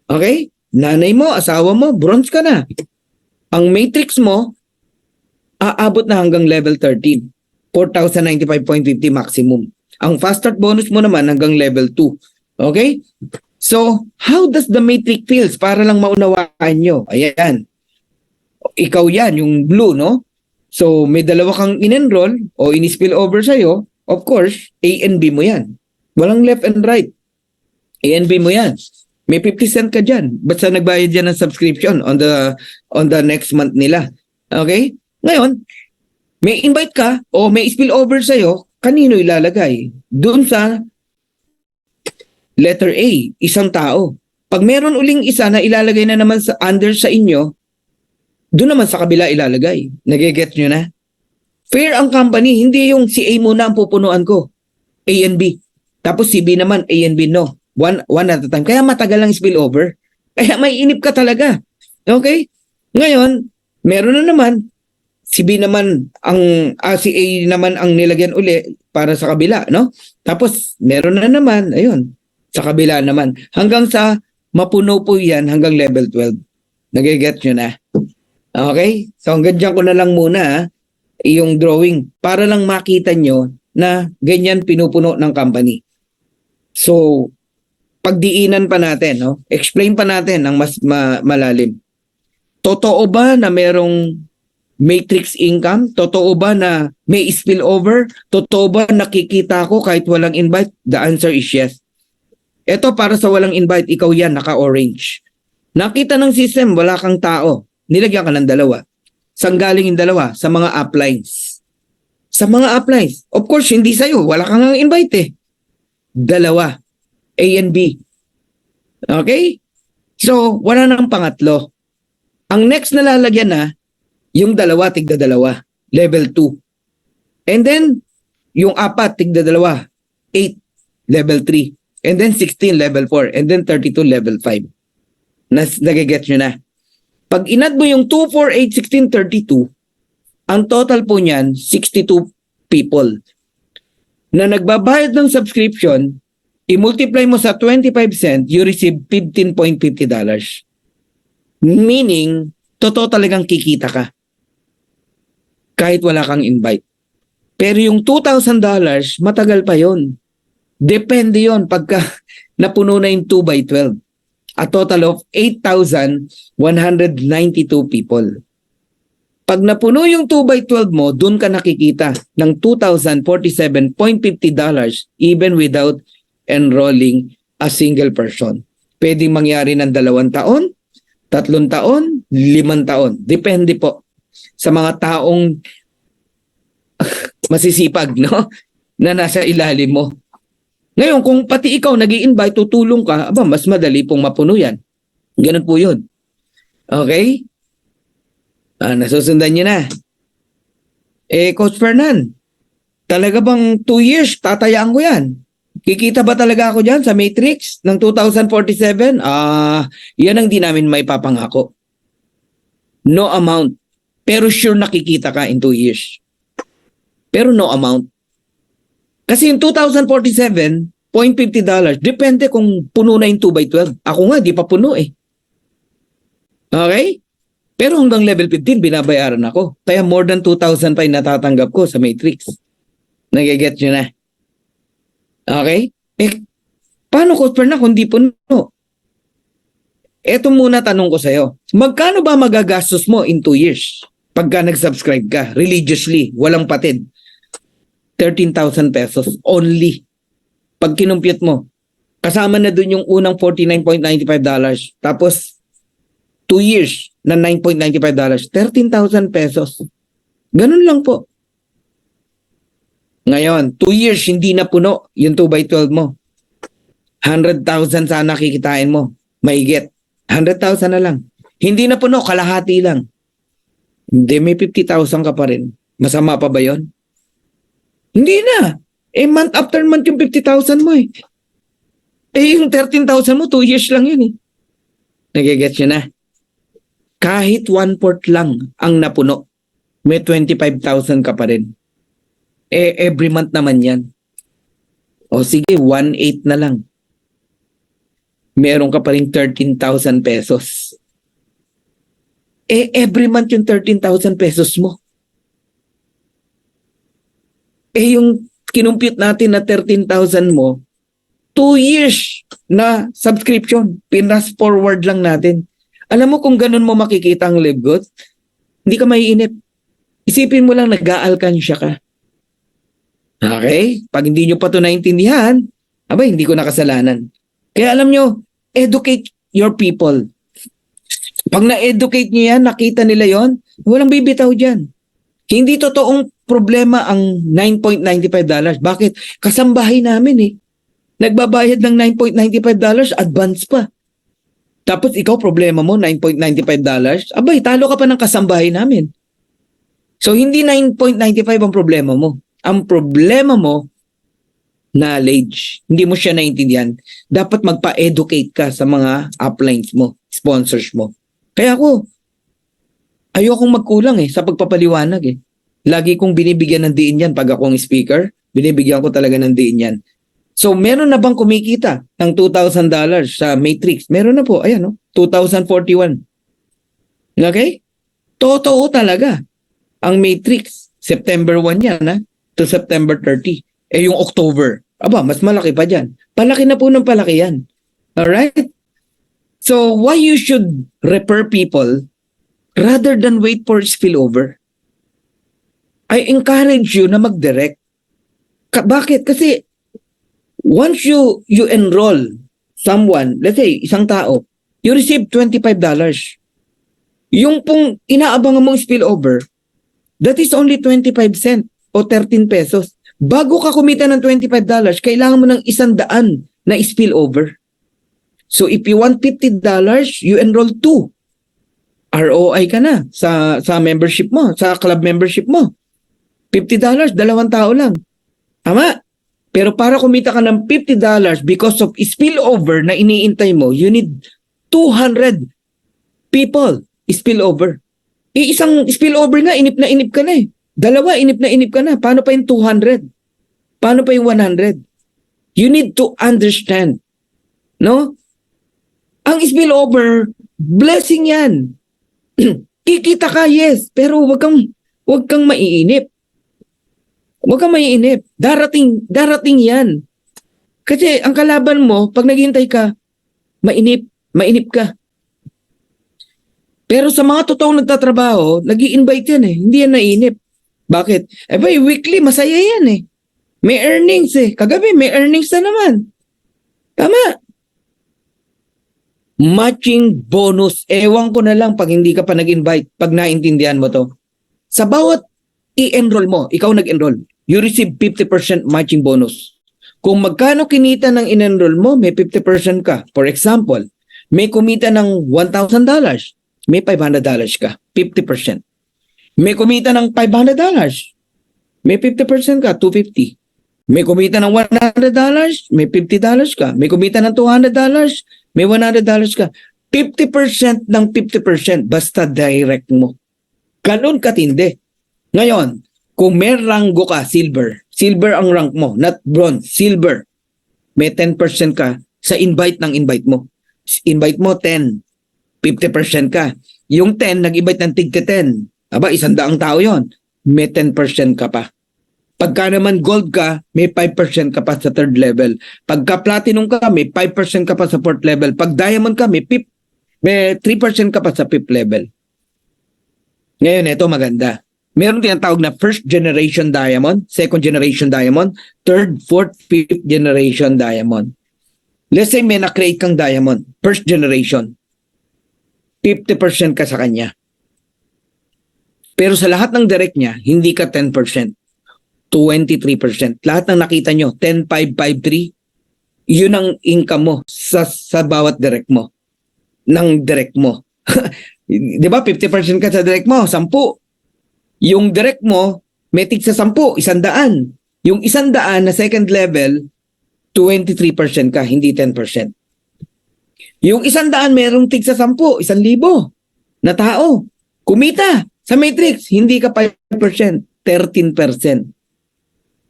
Okay? Nanay mo, asawa mo, bronze ka na. Ang matrix mo, aabot na hanggang level 13. 4,095.50 maximum. Ang fast start bonus mo naman hanggang level 2. Okay? So, how does the matrix feels? Para lang maunawaan nyo. Ayan. Ikaw yan, yung blue, no? So, may 2 kang in-enroll o in-spill over sa'yo. Of course, A and B mo yan. Walang left and right. A and B mo yan. May 50 cent ka dyan. Basta nagbayad yan ng subscription on the next month nila. Okay? Ngayon, may invite ka o may spill over sa'yo, kanino ilalagay? Doon sa letter A, isang tao. Pag meron uling isa na ilalagay na naman sa under sa inyo, doon naman sa kabila ilalagay. Nagigets nyo na? Fair ang company, hindi yung si A muna ang pupunuan ko. A and B. Tapos si B naman, A and B, no. One at a time. Kaya matagal ang spillover. Kaya may inip ka talaga. Okay? Ngayon, meron na naman, si B naman, si A naman ang nilagyan uli para sa kabila, no? Tapos, meron na naman, ayun, sa kabila naman. Hanggang sa mapuno po yan hanggang level 12. Nagigets nyo na? Okay? So hanggang dyan ko na lang muna yung drawing para lang makita nyo na ganyan pinupuno ng company. So, pagdiinan pa natin, no? Explain pa natin ng mas malalim. Totoo ba na merong matrix income? Totoo ba na may spillover? Totoo ba nakikita ko kahit walang invite? The answer is yes. Ito para sa walang invite, ikaw yan, naka-orange. Nakita ng system, wala kang tao. Nilagyan ka ng 2. Saan galing yung 2? Sa mga uplines. Sa mga uplines. Of course, hindi sa'yo. Wala kang invite eh. 2. A and B. Okay? So, wala nang pangatlo. Ang next na lalagyan na, yung 2, tigda 2. Level 2. And then, yung 4, tigda 2. 8, level 3. And then 16, level 4. And then 32, level 5. Nagigets nyo na. Pag inad mo yung 2, 4, 8, 16, 32, ang total po niyan, 62 people. Na nagbabayad ng subscription, i-multiply mo sa 25 cent, you receive $15.50. Meaning, totoo talagang kikita ka. Kahit wala kang invite. Pero yung $2,000, matagal pa yon. Depende yon pagka napuno na yung 2 by 12. A total of 8,192 people. Pag napuno yung 2 by 12 mo, dun ka nakikita ng $2,047.50 even without enrolling a single person. Pwedeng mangyari ng 2 taon, 3 taon, 5 taon. Depende po sa mga taong masisipag, no? Na nasa ilalim mo. Ngayon, kung pati ikaw nag-i-invite, tutulong ka, mas madali pong mapuno yan. Ganun po yun. Okay? Nasusundan nyo na. Coach Fernan, talaga bang 2 years, tatayaan ko yan? Kikita ba talaga ako dyan sa Matrix ng 2047? Yan ang di namin may papangako. No amount. Pero sure nakikita ka in 2 years. Pero no amount. Kasi yung $2,047.50, depende kung puno na yung 2 by 12. Ako nga, di pa puno eh. Okay? Pero hanggang level 15, binabayaran ako. Kaya more than 2,000 pa yung natatanggap ko sa Matrix. Nagigets nyo na? Okay? Paano, Coach Fernan, kung di puno? Eto muna tanong ko sa'yo. Magkano ba magagastos mo in 2 years? Pagka nag-subscribe ka, religiously, walang patid. 13,000 pesos only. Pag kinumpute mo, kasama na dun yung unang $49.95. Tapos, 2 years na $9.95. 13,000 pesos. Ganun lang po. Ngayon, 2 years hindi na puno yung 2x12 mo. 100,000 sana kikitain mo. Maigit. 100,000 na lang. Hindi na puno, kalahati lang. Hindi, may 50,000 ka pa rin. Masama pa ba yon? Hindi na. Month after month yung 50,000 mo eh. Yung 13,000 mo, 2 years lang yun eh. Nagigets nyo na? Kahit 1/4 lang ang napuno, may 25,000 ka pa rin. Every month naman yan. O sige, 1/8 na lang. Meron ka pa rin 13,000 pesos. Every month yung 13,000 pesos mo. Yung kinumpute natin na 13,000 mo, 2 years na subscription. Pinas forward lang natin. Alam mo kung ganun mo makikita ang live good, hindi ka maiinip. Isipin mo lang nag-aalkansya ka. Okay? Pag hindi nyo pa ito naintindihan, abay, hindi ko nakasalanan. Kaya alam nyo, educate your people. Pag na-educate nyo yan, nakita nila yon, walang bibitaw dyan. Hindi totoong problema ang $9.95. Bakit? Kasambahay namin eh. Nagbabayad ng $9.95, advance pa. Tapos ikaw, problema mo, $9.95. Abay, talo ka pa ng kasambahay namin. So, hindi $9.95 ang problema mo. Ang problema mo, knowledge. Hindi mo siya naintindihan. Dapat magpa-educate ka sa mga uplines mo, sponsors mo. Kaya ako, ayokong magkulang sa pagpapaliwanag eh. Lagi kong binibigyan ng diin yan pag akong speaker. Binibigyan ko talaga ng diin yan. So, meron na bang kumikita ng $2,000 sa Matrix? Meron na po. Ayan, 2041. Okay? Totoo talaga. Ang Matrix, September 1 yan, to September 30. Yung October. Aba, mas malaki pa dyan. Palaki na po ng palaki yan. Alright? So, why you should refer people rather than wait for spillover? I encourage you na mag-direct. Bakit? Kasi, once you enroll someone, let's say, isang tao, you receive $25. Yung pong inaabangan mong spillover, that is only 25 cents o 13 pesos. Bago ka kumita ng $25, kailangan mo ng 100 na spillover. So if you want $50, you enroll 2. ROI ka na sa membership mo, sa club membership mo. $50, 2 tao lang. Tama? Pero para kumita ka ng $50 because of spillover na iniintay mo, you need 200 people spillover. Isang spillover nga, inip na inip ka na eh. 2, inip na inip ka na. Paano pa yung 200? Paano pa yung 100? You need to understand. No? Ang spillover, blessing yan. Kikita ka, yes. Pero wag kang maiinip. Huwag kang maiinip. Darating yan. Kasi ang kalaban mo, pag naghihintay ka, mainip ka. Pero sa mga totoong nagtatrabaho, nag-i-invite yan eh. Hindi yan nainip. Bakit? Weekly, masaya yan eh. May earnings eh. Kagabi, may earnings na naman. Tama. Matching bonus. Ewan ko na lang pag hindi ka pa nag-invite, pag naintindihan mo to. Sa bawat i-enroll mo, ikaw nag-enroll, you receive 50% matching bonus. Kung magkano kinita ng in-enroll mo, may 50% ka. For example, may kumita ng $1,000, may $500 ka, 50%. May kumita ng $500, may 50% ka, $250. May kumita ng $100, may $50 ka. May kumita ng $200, may $100 ka. 50% ng 50% basta direct mo. Ganun katindi. Ngayon, kung may ranggo ka, silver ang rank mo, not bronze, silver, may 10% ka sa invite ng invite mo. Invite mo 10, 50% ka. Yung 10, nag-invite ng tig 10. Aba, 100 tao yon, may 10% ka pa. Pagka naman gold ka, may 5% ka pa sa third level. Pagka platinum ka, may 5% ka pa sa fourth level. Pag diamond ka, may May 3% ka pa sa fifth level. Ngayon, ito maganda. Meron tinatawag na first generation diamond, second generation diamond, third, fourth, fifth generation diamond. Let's say may na-create kang diamond, first generation. 50% ka sa kanya. Pero sa lahat ng direct niya, hindi ka 10%. 23%. Lahat ng nakita nyo, 10,553, yun ang income mo sa bawat direct mo. Ng direct mo. Di ba, 50% ka sa direct mo, 10. Yung direct mo, may tig sa 10, 100. Yung 100 na second level, 23% ka, hindi 10%. Yung 100 merong tig sa 10, 1,000 na tao. Kumita sa matrix, hindi ka 5%, 13%.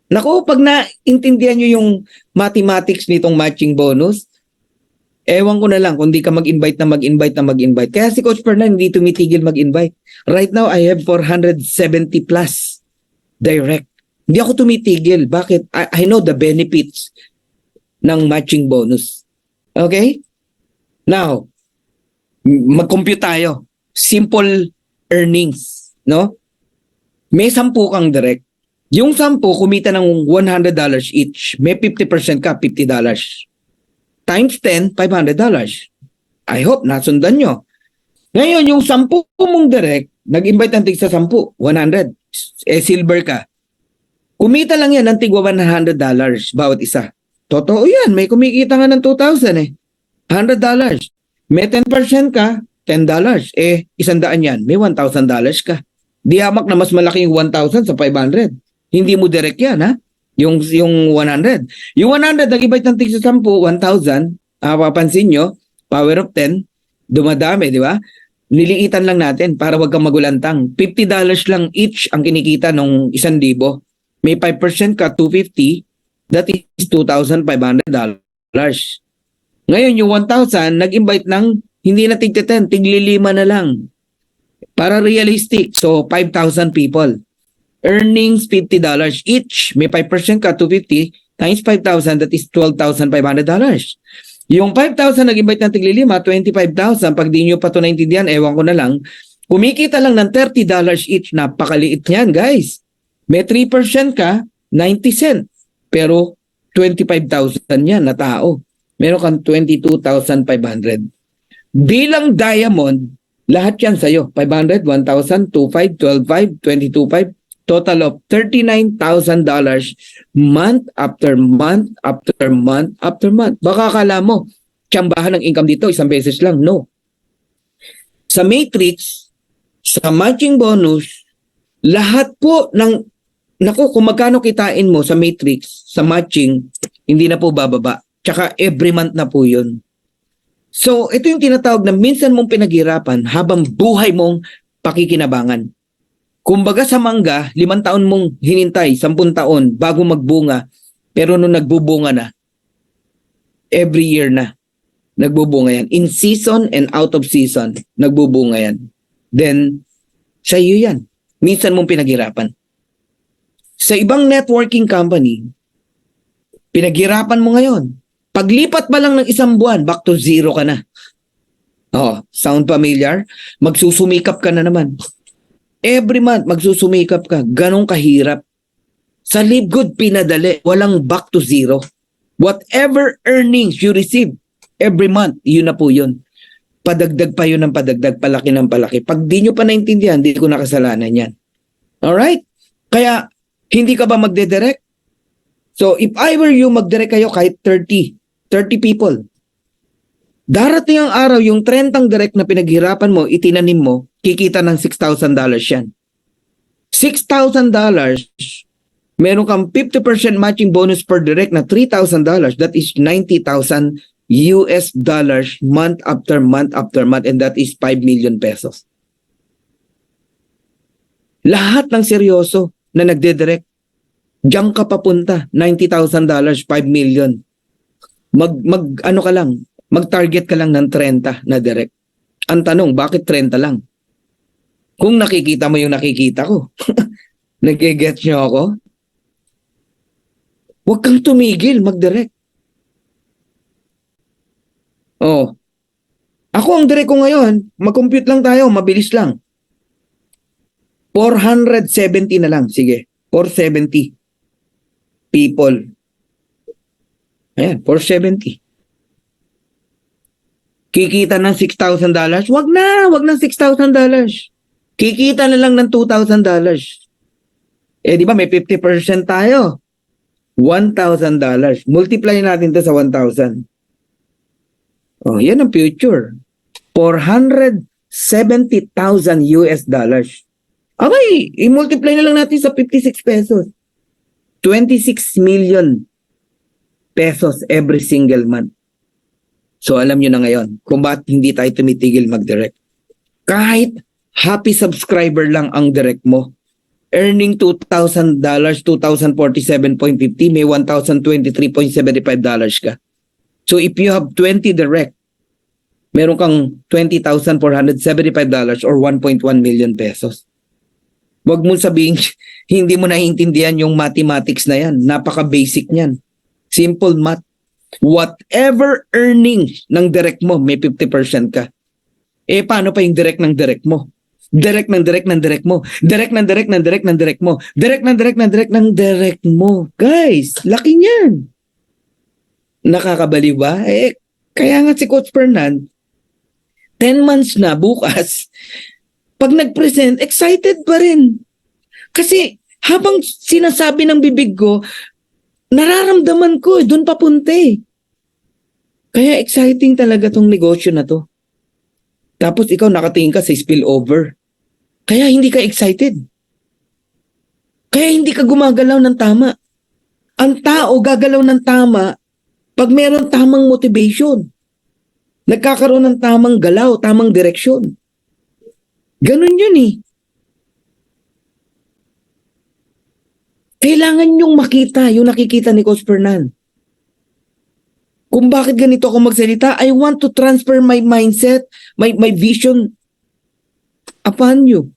Naku, pag naintindihan nyo yung mathematics nitong matching bonus, ewan ko na lang kung di ka mag-invite. Kaya si Coach Fernan hindi tumitigil mag-invite. Right now, I have 470 plus direct. Hindi ako tumitigil. Bakit? I know the benefits ng matching bonus. Okay? Now, mag-compute tayo. Simple earnings. No? May 10 kang direct. Yung 10, kumita ng $100 each. May 50% ka, $50. Times 10, $500. I hope nasundan nyo. Ngayon, yung 10 mong direct, nag-invite ng tig sa 10, 100. Silver ka. Kumita lang yan ng tig $100 bawat isa. Totoo yan, may kumikita nga ng 2,000 $100. May 10% ka, $10. $100 yan, may $1,000 ka. Di hamak na mas malaki yung 1,000 sa 500. Hindi mo direct yan, ha? Yung 100. Yung 100, nag-invite ng tig sa 10, 1,000. Papansin nyo, power of 10, dumadami, di ba? Niliitan lang natin para wag kang magulantang. $50 lang each ang kinikita nung 1,000. May 5% ka, 250. That is $2,500. Ngayon, yung 1,000, nag-invite ng hindi na tig 10, tig 5 na lang. Para realistic. So, 5,000 people. Earnings $50 each. May 5% ka, 250 times 5,000, that is $12,500. Yung 5,000 nag-invite ng tig-5, 25,000. Pag di nyo pa ito naintindihan, ewan ko na lang. Kumikita lang ng $30 each. Napakaliit niyan, guys. May 3% ka, 90 cent. Pero 25,000 yan na tao. Meron kang 22,500. Bilang diamond, lahat yan sa'yo. 500, 1,000, 2,500, 12,500, 22,500. Total of $39,000 month after month after month after month. Baka akala mo, tsambahan ng income dito, isang beses lang. No. Sa matrix, sa matching bonus, lahat po ng, naku, kung magkano kitain mo sa matrix, sa matching, hindi na po bababa. Tsaka every month na po yun. So, ito yung tinatawag na minsan mong pinaghirapan habang buhay mong pakikinabangan. Kumbaga sa mangga, 5 taon mong hinintay, 10 taon bago magbunga. Pero nung nagbubunga na, every year na, nagbubunga yan. In season and out of season, nagbubunga yan. Then, sa iyo yan. Minsan mong pinaghirapan. Sa ibang networking company, pinaghirapan mo ngayon. Paglipat ba lang ng 1 buwan, back to zero ka na. Oh, sound familiar? Magsusumikap ka na naman. Every month, magsusumikap ka. Ganong kahirap. Sa Live Good, pinadali. Walang back to zero. Whatever earnings you receive every month, yun na po yun. Padagdag pa yun ng padagdag, palaki ng palaki. Pag di nyo pa naintindihan, di ko nakasalanan yan. Alright? Kaya, hindi ka ba magdedirect? So, if I were you, magdirect kayo kahit 30 people. Darating ang araw, yung 30 direct na pinaghirapan mo, itinanim mo, kikita ng $6,000 yan. $6,000, meron kang 50% matching bonus per direct na $3,000. That is $90,000 month after month after month, and that is 5 million pesos. Lahat ng seryoso na nagdedirect, diyan ka papunta, $90,000, 5 million. Ano ka lang, mag-target ka lang ng 30 na direct. Ang tanong, bakit 30 lang? Kung nakikita mo yung nakikita ko, nag-get nyo ako? Huwag kang tumigil, mag-direct. Oh, Ako ang direct ko ngayon, mag-compute lang tayo, mabilis lang. 470 na lang, sige. 470 people. Ayan, 470. Kikita ng $6,000? Wag ng $6,000. Kikita na lang ng $2,000. Eh, di ba may 50% tayo? $1,000. Multiply natin to sa 1,000. Oh, yan ang future. 470,000 US dollars. Abay, i-multiply na lang natin sa 56 pesos. 26 million pesos every single month. So alam nyo na ngayon kung bakit hindi tayo tumitigil mag-direct. Kahit happy subscriber lang ang direct mo, earning $2,000, 2,047.50, may $1,023.75 ka. So if you have 20 direct, meron kang $20,475 or 1.1 million pesos. Huwag mo sabihin, hindi mo naiintindihan yung mathematics na yan. Napaka-basic niyan. Simple math. Whatever earnings ng direct mo, may 50% ka. Eh, paano pa yung direct ng direct mo? Direct ng direct ng direct mo. Direct ng direct ng direct ng direct mo. Direct ng direct ng direct ng direct mo. Guys, laki niyan. Nakakabaliw ba? Eh, kaya nga si Coach Fernan, 10 months na bukas, pag nag-present, excited pa rin. Kasi habang sinasabi ng bibig ko, nararamdaman ko, doon papunta eh. Kaya exciting talaga tong negosyo na to. Tapos ikaw nakatingin ka sa spillover. Kaya hindi ka excited. Kaya hindi ka gumagalaw ng tama. Ang tao gagalaw ng tama pag meron tamang motivation. Nagkakaroon ng tamang galaw, tamang direksyon. Ganun yun eh. Kailangan nyong makita yung nakikita ni Coach Fernan. Kung bakit ganito ako magsalita, I want to transfer my mindset, my vision upon you.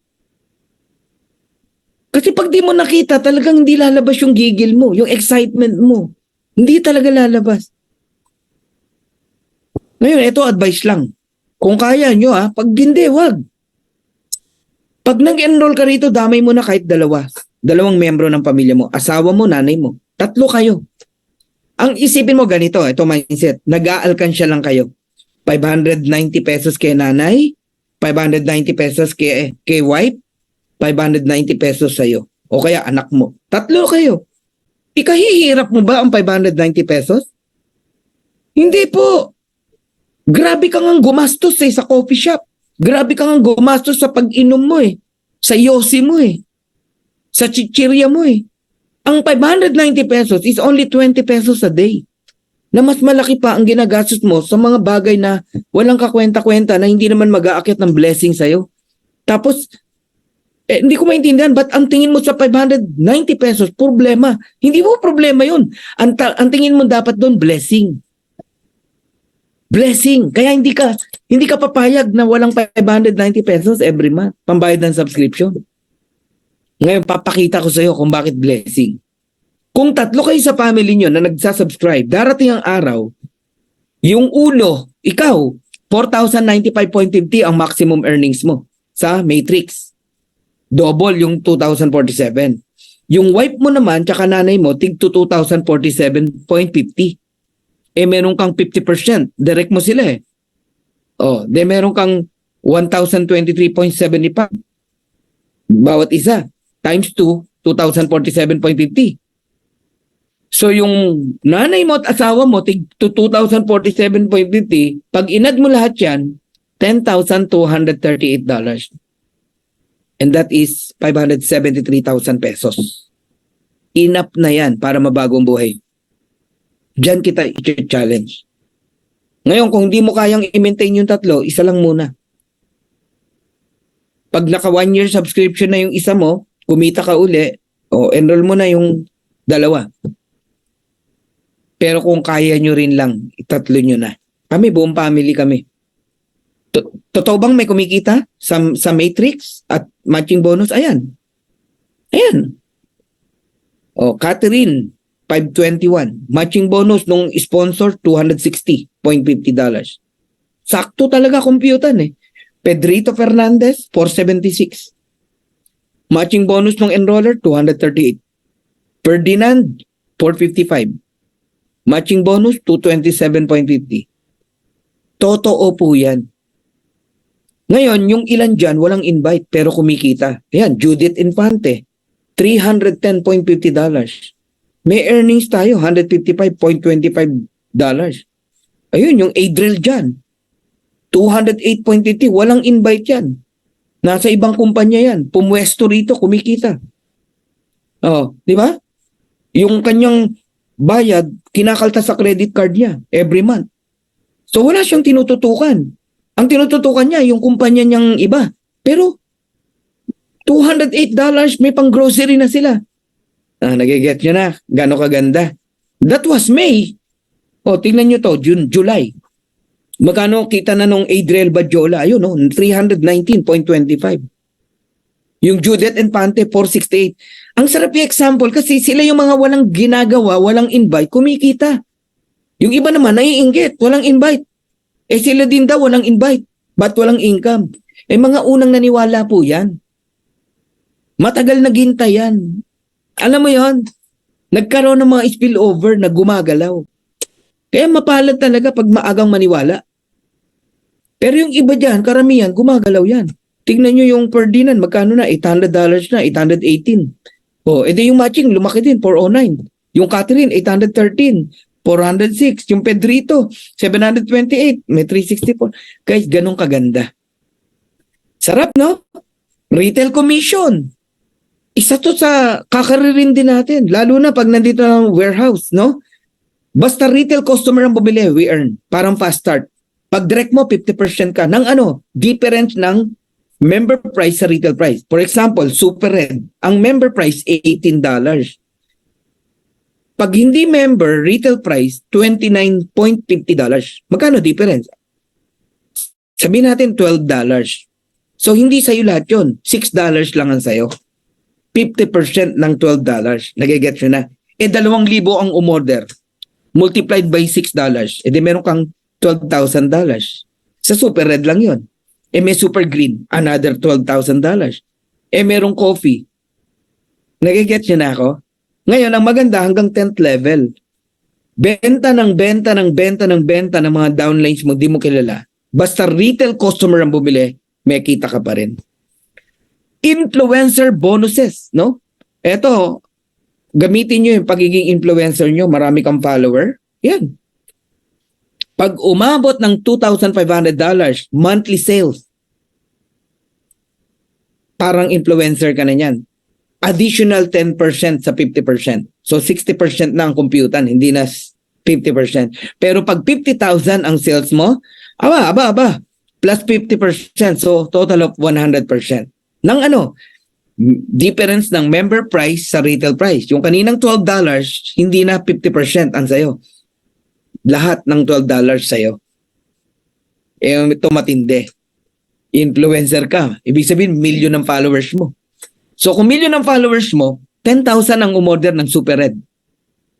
Kasi pag di mo nakita, talagang hindi lalabas yung gigil mo, yung excitement mo. Hindi talaga lalabas. Ngayon, ito advice lang. Kung kaya nyo pag hindi, wag. Pag nag-enroll ka rito, damay mo na kahit dalawa. Dalawang membro ng pamilya mo. Asawa mo, nanay mo. 3 kayo. Ang isipin mo ganito, ito mindset. Nag-aalkansya lang kayo. 590 pesos kay nanay, 590 pesos kay wife, 590 pesos sa'yo. O kaya anak mo. 3 kayo. Ikahihirap mo ba ang 590 pesos? Hindi po. Grabe ka nga gumastos sa coffee shop. Grabe ka nga gumastos sa pag-inom mo sa yosi mo sa chichirya mo Ang 590 pesos is only 20 pesos a day. Na mas malaki pa ang ginagastos mo sa mga bagay na walang kakwenta-kwenta na hindi naman mag-aakyat ng blessing sa'yo. Tapos, hindi ko maintindihan, ba't ang tingin mo sa 590 pesos, problema? Hindi mo problema yun. Ang tingin mo dapat doon, blessing. Blessing. Kaya hindi ka papayag na walang 590 pesos every month, pambayad ng subscription. Ngayon, papakita ko sa iyo kung bakit blessing. Kung 3 kayo sa family nyo na nagsasubscribe, darating ang araw, yung ulo, ikaw, 4,095.50 ang maximum earnings mo sa Matrix. Double yung 2,047. Yung wife mo naman, tsaka nanay mo, tig to 2,047.50. Meron kang 50%. Direct mo sila meron kang 1,023.75. Bawat isa. Times 2, 2,047.50. So yung nanay mo at asawa mo, tig to 2,047.50, pag inad mo lahat yan, $10,238. And that is 573,000 pesos. Enough na yan para mabagong buhay. Diyan kita i-challenge. Ngayon, kung hindi mo kayang i-maintain yung 3, isa lang muna. Pag naka 1 year subscription na yung isa mo, kumita ka uli, enroll mo na yung 2. Pero kung kaya nyo rin lang, 3 nyo na. Kami, buong family kami. Totoo bang may kumikita sa Matrix at matching bonus? Ayan. Catherine, 521. Matching bonus nung sponsor, $260.50. Sakto talaga computan eh. Pedrito Fernandez, 476. Matching bonus ng enroller, 238. Ferdinand, 455. Matching bonus, 227.50. Totoo po yan. Ngayon, yung ilan dyan, walang invite pero kumikita. Ayan, Judith Infante, $310.50. May earnings tayo, $155.25. Ayun, yung Adriel dyan, 208.50. Walang invite yan. Nasa ibang kumpanya yan. Pumwesto rito, kumikita. Oh, di ba? Yung kanyang bayad, kinakalta sa credit card niya every month. So wala siyang tinututukan. Ang tinututukan niya, yung kumpanya niyang iba. Pero, $208, may pang grocery na sila. Nagiget nyo na. Gano'ng kaganda. That was May. O, tingnan nyo to, June, July. Magkano kita na nung Adriel Badjola? Ayun, no? 319.25. Yung Judith Infante, 468. Ang sarap yung example kasi sila yung mga walang ginagawa, walang invite, kumikita. Yung iba naman, naiinggit, walang invite. Sila din daw, walang invite. Ba't walang income? Mga unang naniwala po yan. Matagal naghintay yan. Alam mo yon, nagkaroon ng mga spillover na gumagalaw. Kaya mapalad talaga pag maagang maniwala. Pero yung iba dyan, karamihan, gumagalaw yan. Tignan nyo yung Ferdinand, magkano na? $800 na, 818. Edi yung matching, lumaki din, 409. Yung Catherine, 813. 406. Yung Pedrito, 728. May 364. Guys, ganun kaganda. Sarap, no? Retail commission. Isa to sa kakaririn din natin. Lalo na pag nandito ng warehouse, no? Basta retail customer ang bumili, we earn. Parang fast start. Pag direct mo, 50% ka ng difference ng member price sa retail price. For example, Super Red. Ang member price, $18. Pag hindi member, retail price, $29.50. Magkano difference? Sabihin natin $12. So, hindi sa'yo lahat yun. $6 lang ang sa'yo. 50% ng $12. Nagigets nyo na. 2,000 ang umorder. Multiplied by $6. Di meron kang $12,000. Sa Super Red lang yun. May Super Green, another $12,000. Merong coffee. Nagigets nyo na ako? Ngayon, ang maganda hanggang 10th level. Benta ng mga downlines mo, di mo kilala. Basta retail customer ang bumili, may kita ka pa rin. Influencer bonuses, no? Eto, gamitin nyo yung pagiging influencer nyo, marami kang follower. Yan. Pag umabot ng $2,500 monthly sales, parang influencer ka na yan. Additional 10% sa 50%. So 60% na ang computan, hindi na 50%. Pero pag 50,000 ang sales mo, aba, plus 50%. So total of 100%. Ng difference ng member price sa retail price. Yung kaninang $12, hindi na 50% ang sayo. Lahat ng $12 sayo. Ito matindi. Influencer ka. Ibig sabihin, million ang followers mo. So kung million ang followers mo, 10,000 ang umorder ng Super Red.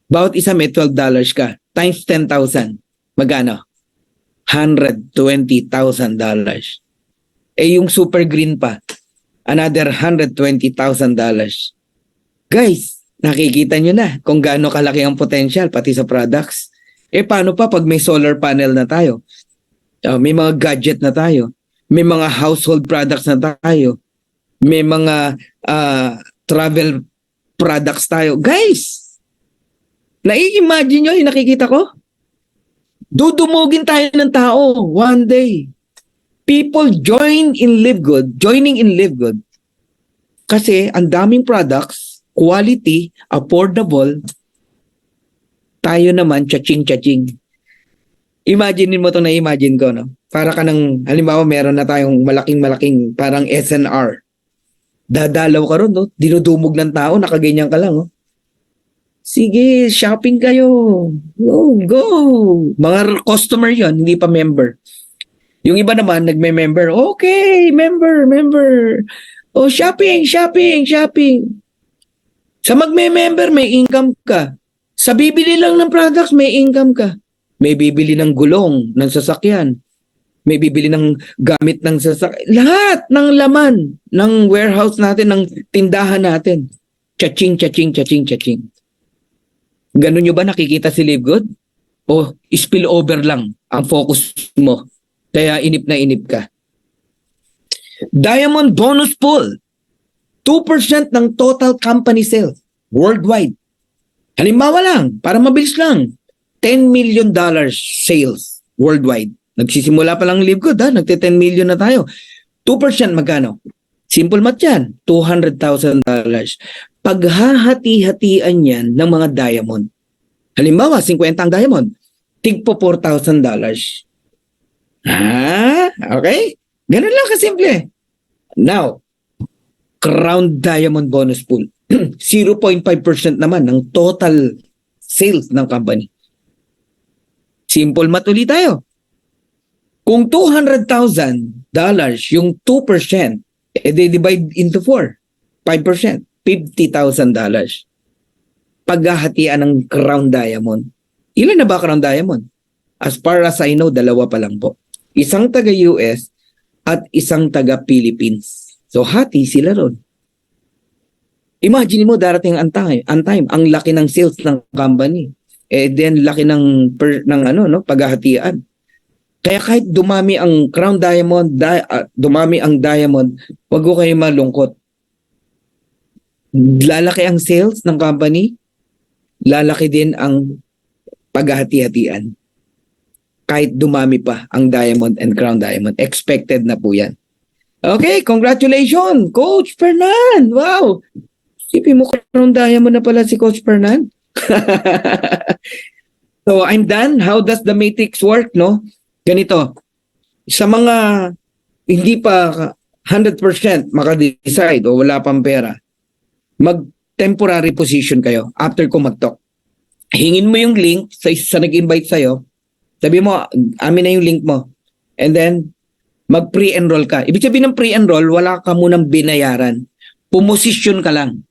Bawat isa may $12 ka. Times 10,000. Magkano? $120,000. Yung Super Green pa, another $120,000. Guys, nakikita nyo na kung gaano kalaki ang potential pati sa products. Paano pa pag may solar panel na tayo? May mga gadget na tayo. May mga household products na tayo. May mga travel products tayo. Guys, nai-imagine nyo yung nakikita ko? Dudumugin tayo ng tao one day. People joining in Live Good kasi ang daming products, quality, affordable, tayo naman chaching. Imagine mo to, na-imagine ko, no? Para ka ng, halimbawa meron na tayong malaking parang SNR. Dadalaw ka ron, no? Dinudumog ng tao, nakaganyan ka lang, no? Sige, shopping kayo. Go. Mga customer yon, hindi pa member. Yung iba naman, nagme-member. Okay, member. Oh, shopping. Sa magme-member, may income ka. Sa bibili lang ng products, may income ka. May bibili ng gulong, ng sasakyan. may bibili ng gamit ng sasakyan. Lahat ng laman ng warehouse natin, ng tindahan natin. Chaching, chaching, chaching, chaching. Ganun nyo ba nakikita si Live Good? O spillover lang ang focus mo? Kaya inip na inip ka. Diamond bonus pool. 2% ng total company sales worldwide. Halimbawa lang, para mabilis lang, $10 million sales worldwide. Nagsisimula pa lang Live Good, ha? Nagte-10 million na tayo. 2% magkano? Simple math yan, $200,000. Paghahati-hatian yan ng mga diamond. Halimbawa, 50 ang diamond. Tigpo $4,000. Okay? Ganun lang kasimple. Now, crown diamond bonus pool. 0.5% naman ng total sales ng company. Simple math ulit tayo. Kung $200,000 yung 2%, they divide into 4. 5%, $50,000. Paghahatian ng crown diamond. Ilan na ba crown diamond? As far as I know, 2 pa lang po. Isang taga-US at isang taga-Philippines. So hati sila ron. Imagine mo darating ang time, ang laki ng sales ng company. Then laki ng paghahatian. Kaya kahit dumami ang crown diamond, dumami ang diamond, wag ko kayo malungkot. Lalaki ang sales ng company, lalaki din ang paghahati-hatian. Kahit dumami pa ang diamond and crown diamond. Expected na po yan. Okay, congratulations, Coach Fernan. Wow! Sipin mo, crown diamond na pala si Coach Fernan. So, I'm done. How does the matrix work, no? Ganito, sa mga hindi pa 100% makadecide o wala pang pera, mag-temporary position kayo after ko mag-talk. Hingin mo yung link sa nag-invite sa'yo, sabi mo, amin na yung link mo. And then, mag-pre-enroll ka. Ibig sabihin ng pre-enroll, wala ka munang binayaran. Pumosisyon ka lang.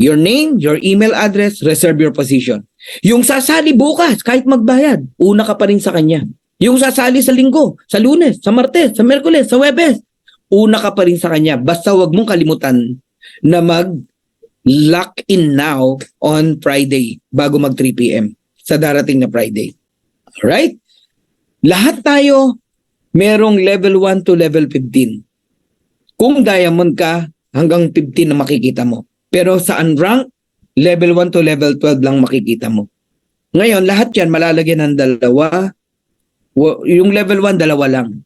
Your name, your email address, reserve your position. Yung sasali bukas, kahit magbayad, una ka pa rin sa kanya. Yung sasali sa linggo, sa Lunes, sa Martes, sa Miyerkules, sa Huwebes, una ka pa rin sa kanya. Basta wag mong kalimutan na mag-lock in now on Friday bago mag 3 p.m. sa darating na Friday. Alright? Lahat tayo merong level 1 to level 15. Kung diamond ka, hanggang 15 na makikita mo. Pero sa unrank, level 1 to level 12 lang makikita mo. Ngayon, lahat yan malalagyan ng 2. Yung level 1, 2 lang.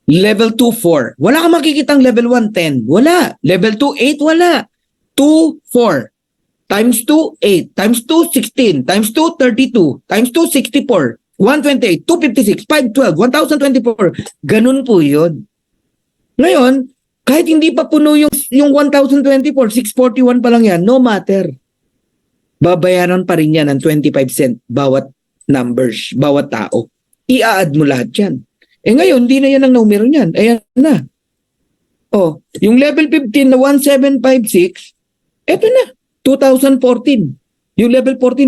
Level 2, 4. Wala kang makikitang level 1, 10. Wala. Level 2, 8. Wala. 2, 4. Times 2, 8. Times 2, 16. Times 2, 32. Times 2, 64. 128. 256. 512. 1024. Ganun po yun. Ngayon, kahit hindi pa puno yung 1024, 641 pa lang yan, no matter. Babayaran pa rin yan ng 25 cent bawat numbers, bawat tao. I-add mo lahat yan. Ngayon, hindi na yan ang numero niyan. Ayan na. Yung level 15 na 1756, eto na, 2014. Yung level 14,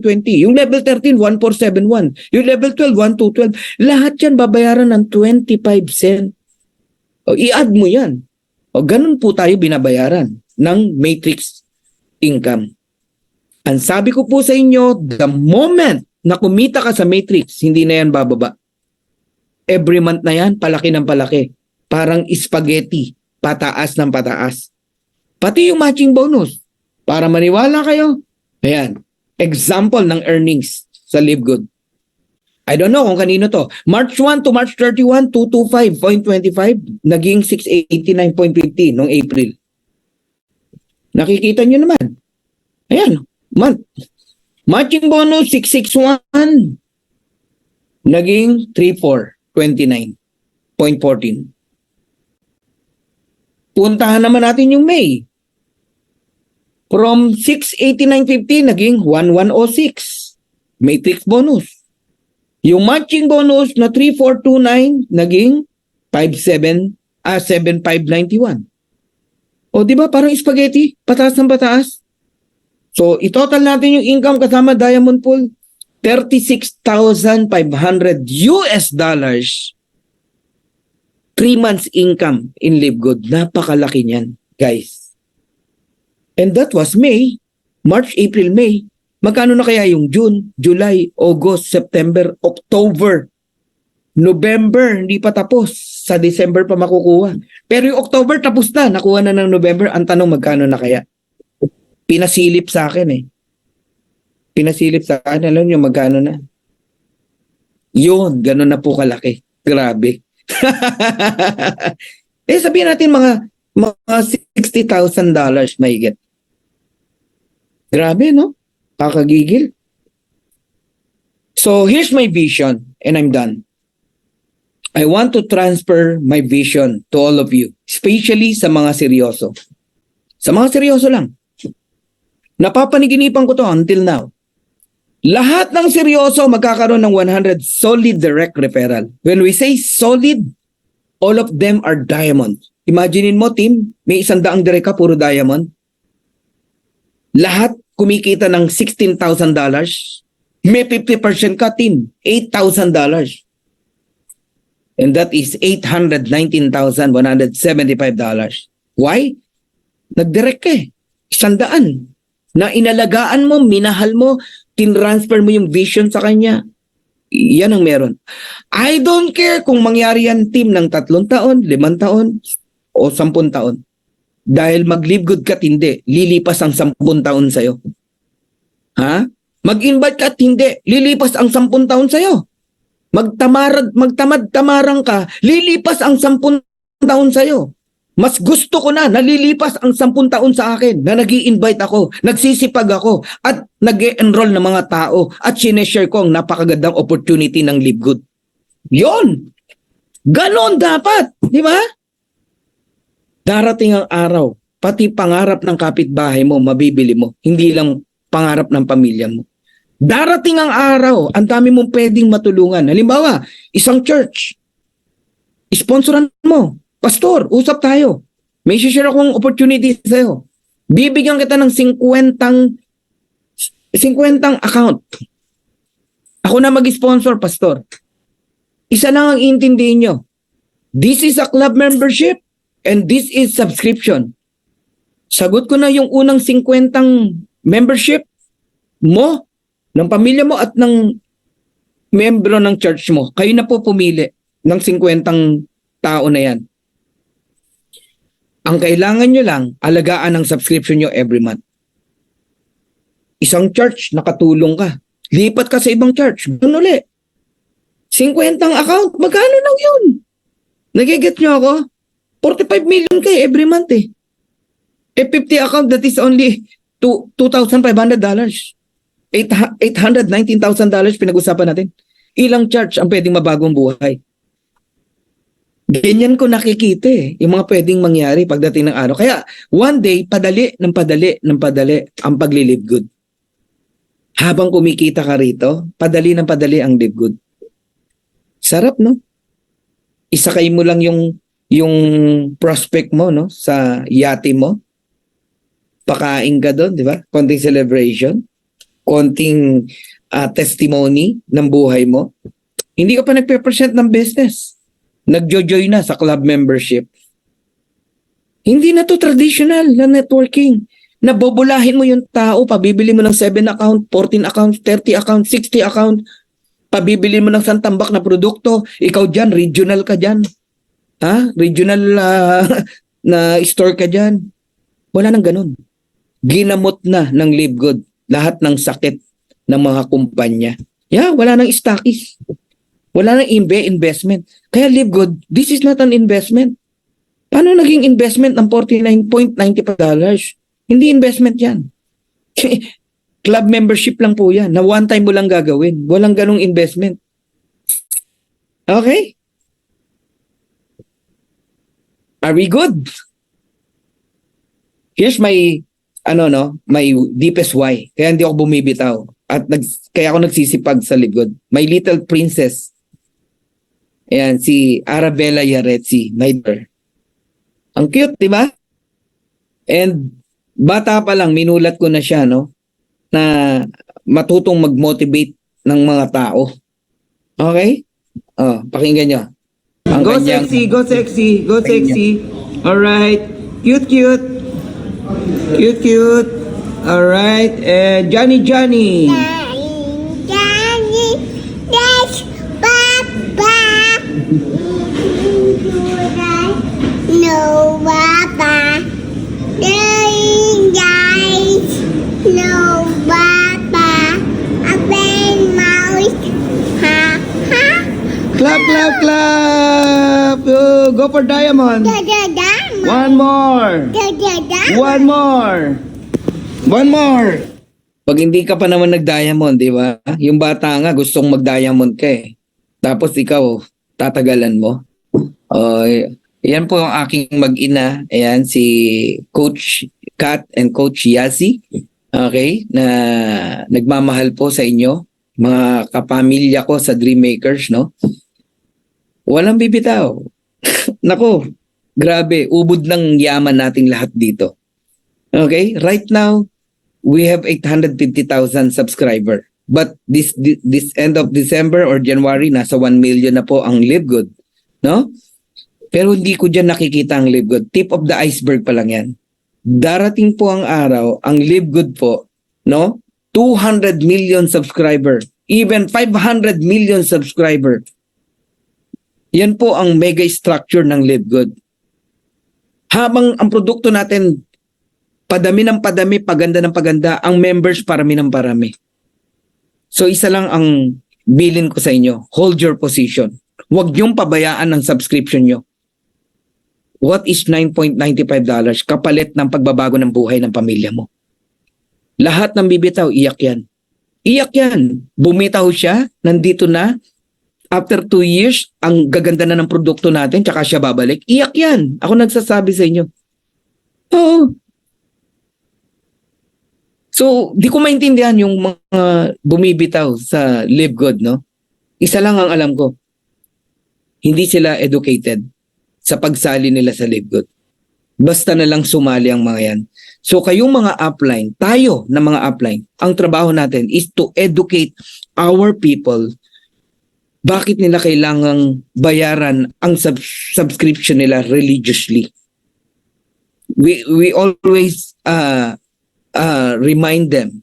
1720. Yung level 13, 1471. Yung level 12, 1212. Lahat yan babayaran ng 25 cent. I-add mo yan. Ganun po tayo binabayaran ng matrix income. Ang sabi ko po sa inyo, the moment na kumita ka sa matrix, hindi na yan bababa. Every month na yan, palaki ng palaki. Parang spaghetti, pataas ng pataas. Pati yung matching bonus. Para maniwala kayo, ayan, example ng earnings sa Live Good. I don't know kung kanino to. March 1 to March 31, 225.25, naging 689.50 noong April. Nakikita nyo naman. Ayan, month. Matching bonus 661, naging 3429.14. Puntahan naman natin yung May. From 689.50 naging 1106. Matrix bonus. Yung matching bonus na 3429 naging 7591. O di ba parang spaghetti, pataas ng pataas. So, itotal natin yung income kasama Diamond Pool, $36,500 3 months income in Live Good. Napakalaki niyan, guys. And that was May, March, April, May. Magkano na kaya yung June, July, August, September, October, November, hindi pa tapos. Sa December pa makukuha. Pero yung October tapos na, nakuha na ng November. Ang tanong, magkano na kaya? Pinasilip sa akin eh. Pinasilip sa akin, alam nyo, magkano na? Yun, gano'n na po kalaki. Grabe. Eh, sabihin natin mga $60,000 may get. Grabe, no? Kakagigil. So, here's my vision and I'm done. I want to transfer my vision to all of you, especially sa mga seryoso. Sa mga seryoso lang. Napapaniginipan ko to until now. Lahat ng seryoso magkakaroon ng 100 solid direct referral. When we say solid, all of them are diamonds. Imaginein mo, team, may 100 direct ka, puro diamond. Lahat kumikita ng $16,000. May 50% ka, team, $8,000. And that is $819,175. Why? Nag-direct ka eh. 100. Na inalagaan mo, minahal mo, tinransfer mo yung vision sa kanya. Yan ang meron. I don't care kung mangyari yan, team, ng 3 taon, 5 taon, o 10 taon. Dahil mag-live good ka, hindi. Lilipas ang 10 taon sa'yo. Ha? Mag-invite ka at hindi. Lilipas ang 10 taon sa'yo. Magtamad-tamarang ka, lilipas ang 10 taon sa'yo. Mas gusto ko na nalilipas ang 10 taon sa akin na nag-i-invite ako, nagsisipag ako, at nag-e-enroll ng mga tao at sineshare ko ang napakagandang opportunity ng Live Good. Yon! Ganon dapat! Di ba? Darating ang araw, pati pangarap ng kapitbahay mo, mabibili mo. Hindi lang pangarap ng pamilya mo. Darating ang araw, ang dami mong pwedeng matulungan. Halimbawa, isang church. Sponsoran mo. Pastor, usap tayo. May share akong opportunity sa'yo. Bibigyan kita ng 50 account. Ako na mag-sponsor, pastor. Isa lang ang intindihin nyo. This is a club membership and this is subscription. Sagot ko na yung unang 50 membership mo, ng pamilya mo at ng membro ng church mo. Kayo na po pumili ng 50 tao na yan. Ang kailangan nyo lang, alagaan ang subscription nyo every month. Isang church, nakatulong ka. Lipat ka sa ibang church. Doon uli. 50 account, magkano lang yun? Nagiget nyo ako? 45 million kayo every month eh. 50 account, that is only $2,500. $819,000 pinag-usapan natin. Ilang church ang pwedeng mabagong buhay? Ganyan ko nakikita eh, yung mga pwedeng mangyari pagdating ng araw. Kaya, one day, padali ng padali ang pag-live good. Habang kumikita ka rito, padali ng padali ang live good. Sarap, no? Isakay mo lang yung prospect mo, no? Sa yate mo. Pakain ka doon, di ba? Konting celebration. Konting testimony ng buhay mo. Hindi ka pa nagpe-present ng business. Nagjo-join na sa club membership. Hindi na to traditional na networking. Nabobolahin mo yung tao, pabibili mo ng 7 account, 14 account, 30 account, 60 account, pabibili mo ng santambak na produkto, ikaw dyan, regional ka dyan. Ha? Regional na store ka dyan. Wala nang ganun. Ginamot na ng Live Good lahat ng sakit ng mga kumpanya. Yeah, wala nang stockies. Wala nang investment. Kaya Live Good, this is not an investment. Paano naging investment ng $49.95? Hindi investment yan. Club membership lang po yan. Na one time mo lang gagawin. Walang ganong investment. Okay? Are we good? Here's my my deepest why. Kaya hindi ako bumibitaw. At kaya ako nagsisipag sa Live Good. My little princess. Ayan, si Arabella Yaretsi, my daughter. Ang cute, di ba? And bata pa lang, minulat ko na siya, no? Na matutong mag-motivate ng mga tao. Okay? Pakinggan nyo. Ang Go kanyang- sexy, go sexy, go sexy. Alright. Cute, cute. Cute, cute. Alright. Johnny, Johnny. Daddy, that's Papa. No, Papa. Daddy, guys. No, Papa. Open mouth. Ha, ha. Clap, clap, clap. Oh, go for diamond. Da, da, da. One more. Da, da, da. One more. One more. Pag hindi ka pa naman nag-diamond, di ba? Yung bata nga gustong mag-diamond ka eh. Tapos ikaw, tatagalan mo. Yan po ang aking mag-ina. Ayan, si Coach Kat and Coach Yasi. Okay? Na nagmamahal po sa inyo. Mga kapamilya ko sa Dreammakers, no? Walang bibitaw. Nako, grabe. Ubod ng yaman nating lahat dito. Okay? Right now, we have 850,000 subscriber. But this end of December or January, nasa 1 million na po ang Live Good. No? Pero hindi ko dyan nakikita ang Live Good. Tip of the iceberg pa lang yan. Darating po ang araw, ang Live Good po, no? 200 million subscriber. Even 500 million subscriber. Yan po ang mega structure ng Live Good. Habang ang produkto natin padami ng padami, paganda ng paganda, ang members parami ng parami. So isa lang ang bilin ko sa inyo, hold your position. Huwag niyong pabayaan ang subscription nyo. What is $9.95 kapalit ng pagbabago ng buhay ng pamilya mo? Lahat ng bibitaw, iyak yan. Iyak yan. Bumitaw siya, nandito na. After 2 years, ang gaganda na ng produkto natin, tsaka siya babalik. Iyak yan. Ako nagsasabi sa inyo. Oo. So, di ko maintindihan yung mga bumibitaw sa Live Good, no? Isa lang ang alam ko. Hindi sila educated sa pagsali nila sa Live Good. Basta na lang sumali ang mga yan. So, kayong mga upline, tayo na mga upline, ang trabaho natin is to educate our people bakit nila kailangang bayaran ang subscription nila religiously. We always remind them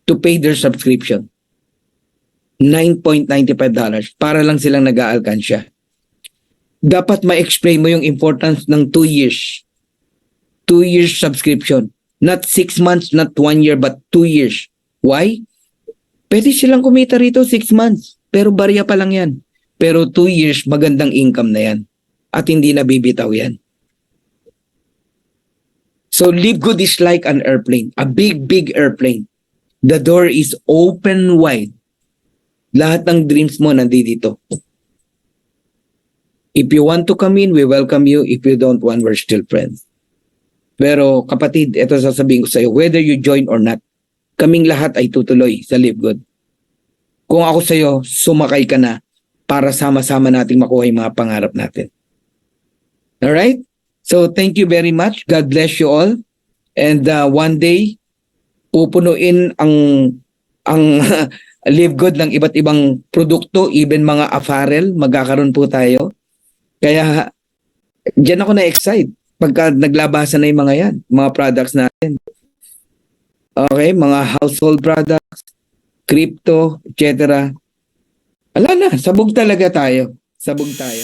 to pay their subscription. $9.95 para lang silang nag-aalkansya. Dapat ma-explain mo yung importance ng 2 years. 2 years subscription. Not 6 months, not 1 year, but 2 years. Why? Pwede silang kumita rito 6 months. Pero barya pa lang yan. Pero 2 years, magandang income na yan. At hindi na bibitaw yan. So Live Good is like an airplane. A big, big airplane. The door is open wide. Lahat ng dreams mo nandito. If you want to come in, we welcome you. If you don't want, we're still friends. Pero kapatid, ito sasabihin ko sa iyo, whether you join or not, kaming lahat ay tutuloy sa Live Good. Kung ako sa iyo, sumakay ka na para sama-sama nating makuha yung mga pangarap natin. Alright? So thank you very much. God bless you all. And one day, pupunuin ang Live Good ng iba't ibang produkto, even mga apparel, magkakaroon po tayo. Kaya, dyan ako na-excite pagka naglabasan na yung mga yan, mga products natin. Okay, mga household products, crypto, etc. Ala na, sabog talaga tayo. Sabog tayo.